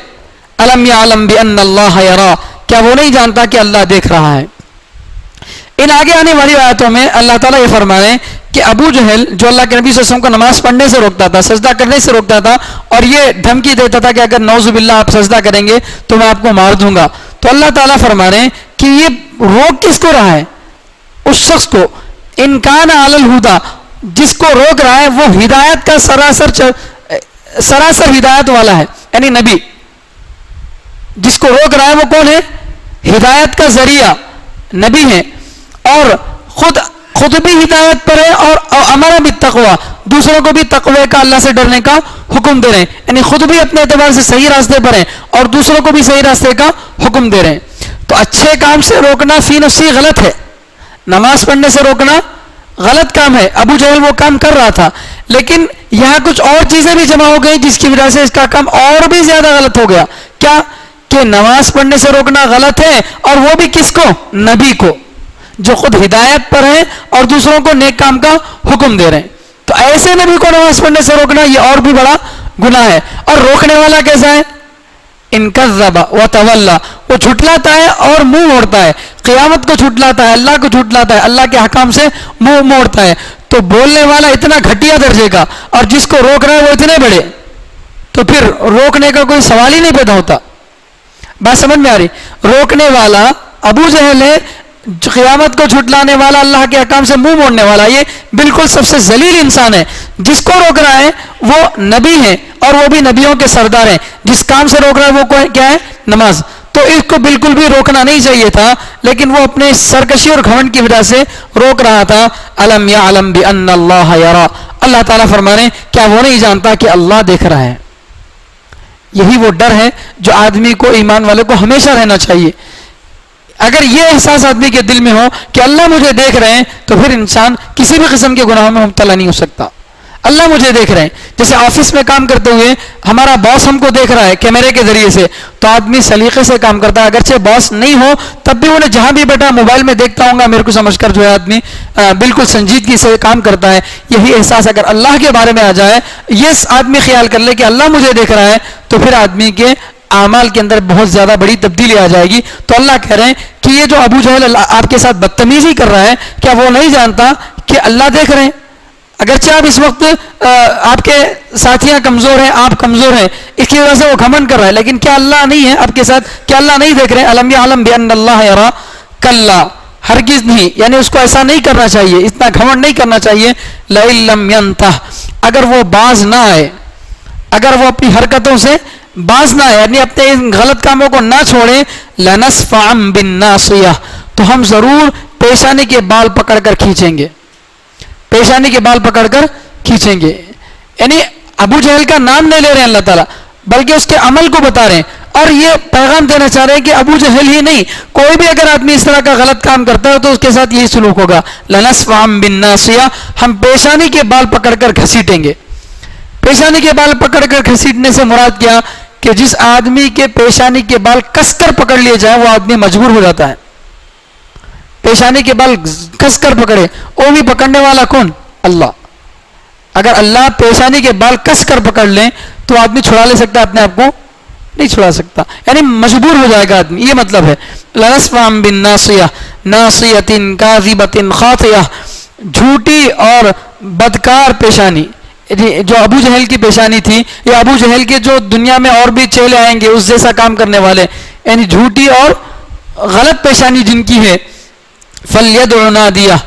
[SPEAKER 2] الم یعلم بان اللہ یری، کیا وہ نہیں جانتا کہ اللہ دیکھ رہا ہے. ان آگے آنے والی آیتوں میں اللہ تعالیٰ یہ فرما رہے ہیں کہ ابو جہل جو اللہ کے نبی صلی اللہ علیہ وسلم کو نماز پڑھنے سے روکتا تھا، سجدہ کرنے سے روکتا تھا، اور یہ دھمکی دیتا تھا کہ اگر نعوذ باللہ آپ سجدہ کریں گے تو میں آپ کو مار دوں گا. تو اللہ تعالیٰ فرما رہے ہیں کہ یہ روک کس کو رہا ہے؟ اس شخص کو، انکان علی الہدا، جس کو روک رہا ہے وہ ہدایت کا سراسر ہدایت والا ہے، یعنی نبی. جس کو روک رہا ہے وہ کون ہے؟ ہدایت کا ذریعہ نبی ہے، اور خود بھی ہدایت پر ہے، اور امر بالتقوی، دوسروں کو بھی تقوی کا، اللہ سے ڈرنے کا حکم دے رہے ہیں، یعنی خود بھی اپنے اعتبار سے صحیح راستے پر ہیں اور دوسروں کو بھی صحیح راستے کا حکم دے رہے ہیں. تو اچھے کام سے روکنا فی نفسی غلط ہے، نماز پڑھنے سے روکنا غلط کام ہے. ابو جہل وہ کام کر رہا تھا، لیکن یہاں کچھ اور چیزیں بھی جمع ہو گئی جس کی وجہ سے اس کا کام اور بھی زیادہ غلط ہو گیا. کیا کہ نماز پڑھنے سے روکنا غلط ہے، اور وہ بھی کس کو؟ نبی کو، جو خود ہدایت پر ہیں اور دوسروں کو نیک کام کا حکم دے رہے ہیں. تو ایسے نبی کو نماز پڑھنے سے روکنا یہ اور بھی بڑا گناہ ہے. اور روکنے والا کیسا ہے؟ ان کذب وتولی، وہ جھٹلاتا ہے اور منہ موڑتا ہے، قیامت کو جھٹلاتا ہے، اللہ کو جھٹلاتا ہے، اللہ کے حکام سے منہ موڑتا ہے. تو بولنے والا اتنا گھٹیا درجے کا، اور جس کو روک رہا ہے وہ اتنے بڑے، تو پھر روکنے کا کوئی سوال ہی نہیں پیدا ہوتا. بات سمجھ میں آ رہی؟ روکنے والا ابو جہل ہے، قیامت کو جھٹلانے والا، اللہ کے حکام سے منہ موڑنے والا، یہ بالکل سب سے ذلیل انسان ہے. جس کو روک رہا ہے وہ نبی ہے، اور وہ بھی نبیوں کے سردار ہیں. جس کام سے روک رہا ہے وہ کیا ہے؟ نماز. تو اس کو بالکل بھی روکنا نہیں چاہیے تھا، لیکن وہ اپنے سرکشی اور گھمنڈ کی وجہ سے روک رہا تھا. الم یعلم بان اللہ یرا، اللہ تعالیٰ فرما رہے ہیں کیا وہ نہیں جانتا کہ اللہ دیکھ رہا ہے. یہی وہ ڈر ہے جو آدمی کو، ایمان والے کو ہمیشہ رہنا چاہیے. اگر یہ احساس آدمی کے دل میں ہو کہ اللہ مجھے دیکھ رہے ہیں، تو پھر انسان کسی بھی قسم کے گناہوں میں مبتلا نہیں ہو سکتا. اللہ مجھے دیکھ رہے ہیں، جیسے آفس میں کام کرتے ہوئے ہمارا باس ہم کو دیکھ رہا ہے کیمرے کے ذریعے سے، تو آدمی سلیقے سے کام کرتا ہے. اگرچہ باس نہیں ہو تب بھی انہیں جہاں بھی بیٹھا موبائل میں دیکھتا ہوں گا میرے کو سمجھ کر جو ہے آدمی بالکل سنجیدگی سے کام کرتا ہے. یہی احساس اگر اللہ کے بارے میں آ جائے، یہ آدمی خیال کر لے کہ اللہ مجھے دیکھ رہا ہے، تو پھر آدمی کے اعمال کے اندر بہت زیادہ بڑی تبدیلی آ جائے گی. تو اللہ کہہ رہے ہیں کہ یہ جو ابو جہل آپ کے ساتھ بدتمیزی کر رہا ہے، کیا وہ نہیں جانتا کہ اللہ دیکھ رہے ہیں؟ اگرچہ آپ اس وقت آپ کے ساتھیاں کمزور ہیں، آپ کمزور ہیں، اس کی وجہ سے وہ گھمنڈ کر رہا ہے، لیکن کیا اللہ نہیں ہے آپ کے ساتھ؟ کیا اللہ نہیں دیکھ رہے ہیں؟ الم یعلم بان اللہ یرا، کلا، ہرگز نہیں، یعنی اس کو ایسا نہیں کرنا چاہیے، اتنا گھمنڈ نہیں کرنا چاہیے. لئن لم ینتہ، اگر وہ باز نہ آئے، اگر وہ اپنی حرکتوں سے باز نہ آئے، یعنی اپنے ان غلط کاموں کو نہ چھوڑے، لنصفعا بالناصیہ، تو ہم ضرور پیشانی کے بال پکڑ کر کھینچیں گے، پیشانی کے بال پکڑ کر کھینچیں گے. یعنی ابو جہل کا نام نہیں لے رہے ہیں اللہ تعالیٰ، بلکہ اس کے عمل کو بتا رہے ہیں، اور یہ پیغام دینا چاہ رہے ہیں کہ ابو جہل ہی نہیں، کوئی بھی اگر آدمی اس طرح کا غلط کام کرتا ہے تو اس کے ساتھ یہی سلوک ہوگا. لنصفعا بالناصیہ، ہم پیشانی کے بال پکڑ کر گھسیٹیں گے. پیشانی کے بال پکڑ کر گھسیٹنے سے مراد کیا؟ کہ جس آدمی کے پیشانی کے بال کس کر پکڑ لیے جائے وہ آدمی مجبور ہو جاتا ہے. پیشانی کے بال کس کر پکڑے، وہ بھی پکڑنے والا کون؟ اللہ. اگر اللہ پیشانی کے بال کس کر پکڑ لیں تو آدمی چھڑا لے سکتا ہے اپنے آپ کو؟ نہیں چھڑا سکتا، یعنی مجبور ہو جائے گا آدمی، یہ مطلب ہے. لنصفعا بالناصیہ، ناصیۃ کاذبۃ خاطئہ، جھوٹی اور بدکار پیشانی. جو ابو جہل کی پیشانی تھی، یا ابو جہل کے جو دنیا میں اور بھی چیلے آئیں گے اس جیسا کام کرنے والے، یعنی جھوٹی اور غلط پیشانی جن کی ہے، فَلْيَدْعُ نَادِيَهُ،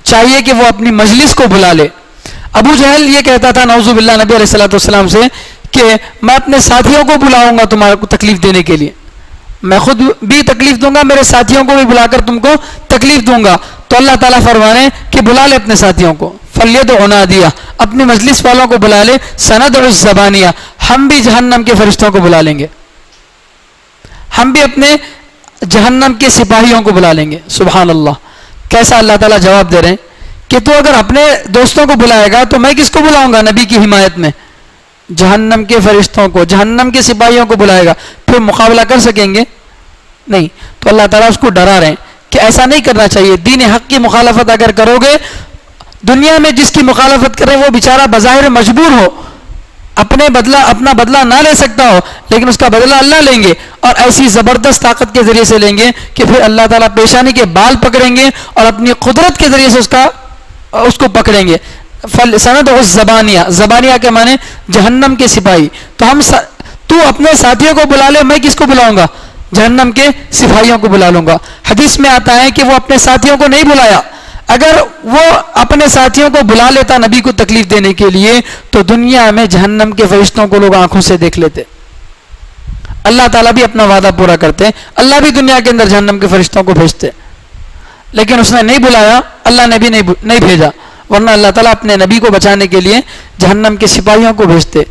[SPEAKER 2] چاہیے کہ وہ اپنی مجلس کو بلا لے. ابو جہل یہ کہتا تھا نعوذ باللہ نبی علیہ الصلوۃ والسلام سے کہ میں اپنے ساتھیوں کو بلاؤں گا تمہارے کو تکلیف دینے کے لیے، میں خود بھی تکلیف دوں گا، میرے ساتھیوں کو بھی بلا کر تم کو تکلیف دوں گا. تو اللہ تعالیٰ فرما رہے ہیں کہ بلا لے اپنے ساتھیوں کو. فَلْيَدْعُ نَادِيَهُ، اپنی مجلس والوں کو بلا لے. سَنَدْعُ الزَّبَانِيَةَ، ہم بھی جہنم کے فرشتوں کو بلا لیں گے، ہم بھی اپنے جہنم کے سپاہیوں کو بلا لیں گے. سبحان اللہ، کیسا اللہ تعالیٰ جواب دے رہے ہیں کہ تو اگر اپنے دوستوں کو بلائے گا تو میں کس کو بلاؤں گا نبی کی حمایت میں؟ جہنم کے فرشتوں کو، جہنم کے سپاہیوں کو بلائے گا، پھر مقابلہ کر سکیں گے؟ نہیں. تو اللہ تعالیٰ اس کو ڈرا رہے ہیں کہ ایسا نہیں کرنا چاہیے. دین حق کی مخالفت اگر کرو گے، دنیا میں جس کی مخالفت کرے وہ بیچارہ بظاہر مجبور ہو، اپنا بدلہ نہ لے سکتا ہو، لیکن اس کا بدلہ اللہ لیں گے، اور ایسی زبردست طاقت کے ذریعے سے لیں گے کہ پھر اللہ تعالیٰ پیشانی کے بال پکڑیں گے اور اپنی قدرت کے ذریعے سے اس کو پکڑیں گے. سَنَدْعُ الزَّبَانِيَةَ، زبانیہ کے معنی جہنم کے سپاہی. تو اپنے ساتھیوں کو بلا لے، میں کس کو بلاؤں گا؟ جہنم کے سپاہیوں کو بلا لوں گا. حدیث میں آتا ہے کہ وہ اپنے ساتھیوں کو نہیں بلایا. اگر وہ اپنے ساتھیوں کو بلا لیتا نبی کو تکلیف دینے کے لیے تو دنیا میں جہنم کے فرشتوں کو لوگ آنکھوں سے دیکھ لیتے. اللہ تعالیٰ بھی اپنا وعدہ پورا کرتے ہیں, اللہ بھی دنیا کے اندر جہنم کے فرشتوں کو بھیجتے, لیکن اس نے نہیں بلایا, اللہ نے بھی نہیں بھیجا, ورنہ اللہ تعالیٰ اپنے نبی کو بچانے کے لیے جہنم کے سپاہیوں کو بھیجتے.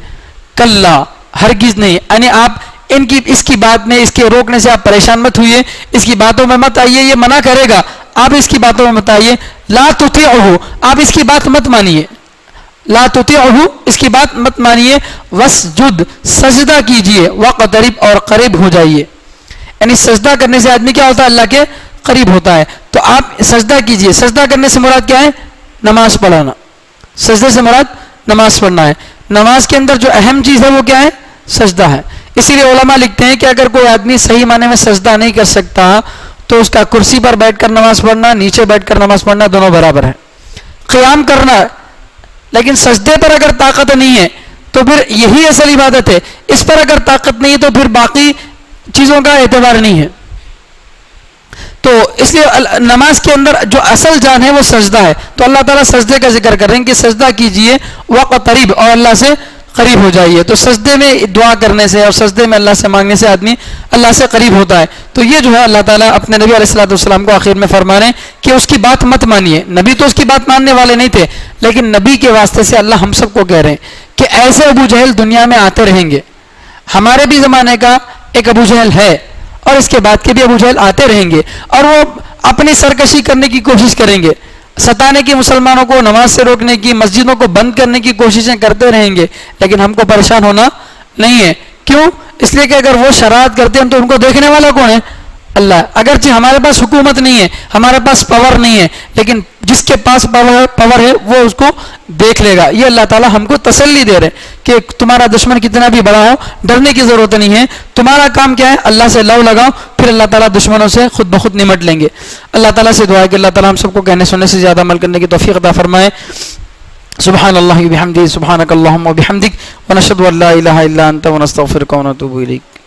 [SPEAKER 2] کلا, ہرگز نہیں. یعنی آپ اس کی بات میں, اس کے روکنے سے آپ پریشان مت ہوئیے, اس کی باتوں میں مت آئیے, یہ منع کرے گا, آپ اس کی باتوں میں مت آئیے. لا تطیعہ, آپ اس کی بات مت مانیے. لا تطیعہ, اس کی بات مت مانیے. واسجد, سجدہ کیجئے. واقترب, اور قریب ہو جائیے. یعنی سجدہ کرنے سے آدمی کیا ہوتا ہے, اللہ کے قریب ہوتا ہے. تو آپ سجدہ کیجئے. سجدہ کرنے سے مراد کیا ہے, نماز پڑھنا. سجدے سے مراد نماز پڑھنا ہے. نماز کے اندر جو اہم چیز ہے وہ کیا ہے, سجدہ ہے. اسی لیے علماء لکھتے ہیں کہ اگر کوئی آدمی صحیح معنی میں سجدہ نہیں کر سکتا تو اس کا کرسی پر بیٹھ کر نماز پڑھنا, نیچے بیٹھ کر نماز پڑھنا دونوں برابر ہے. قیام کرنا ہے, لیکن سجدے پر اگر طاقت نہیں ہے تو پھر یہی اصل عبادت ہے. اس پر اگر طاقت نہیں ہے تو پھر باقی چیزوں کا اعتبار نہیں ہے. تو اس لیے نماز کے اندر جو اصل جان ہے وہ سجدہ ہے. تو اللہ تعالیٰ سجدے کا ذکر کر رہے ہیں کہ سجدہ کیجئے وقترب, اور اللہ سے قریب ہو جائیے. تو سجدے میں دعا کرنے سے اور سجدے میں اللہ سے مانگنے سے آدمی اللہ سے قریب ہوتا ہے. تو یہ جو ہے اللہ تعالیٰ اپنے نبی علیہ الصلوۃ والسلام کو آخر میں فرما رہے ہیں کہ اس کی بات مت مانیے. نبی تو اس کی بات ماننے والے نہیں تھے, لیکن نبی کے واسطے سے اللہ ہم سب کو کہہ رہے ہیں کہ ایسے ابو جہل دنیا میں آتے رہیں گے. ہمارے بھی زمانے کا ایک ابو جہل ہے, اور اس کے بعد کے بھی ابو جہل آتے رہیں گے, اور وہ اپنی سرکشی کرنے کی کوشش کریں گے, ستانے کی, مسلمانوں کو نماز سے روکنے کی, مسجدوں کو بند کرنے کی کوششیں کرتے رہیں گے. لیکن ہم کو پریشان ہونا نہیں ہے. کیوں؟ اس لیے کہ اگر وہ شرارت کرتے ہیں تو ان کو دیکھنے والا کون ہے, اللہ. اگرچہ ہمارے پاس حکومت نہیں ہے, ہمارے پاس پاور نہیں ہے, لیکن جس کے پاس پاور ہے وہ اس کو دیکھ لے گا. یہ اللہ تعالیٰ ہم کو تسلی دے رہے ہیں کہ تمہارا دشمن کتنا بھی بڑا ہو ڈرنے کی ضرورت نہیں ہے. تمہارا کام کیا ہے, اللہ سے لو لگاؤ, پھر اللہ تعالیٰ دشمنوں سے خود بخود نمٹ لیں گے. اللہ تعالیٰ سے دعا ہے کہ اللہ تعالیٰ ہم سب کو کہنے سننے سے زیادہ عمل کرنے کی توفیق عطا فرمائے. سبحان اللہ وبحمدہ, سبحانک اللہم وبحمدک, ونشہد ان لا الہ الا انت, ونستغفرک ونتوب الیک.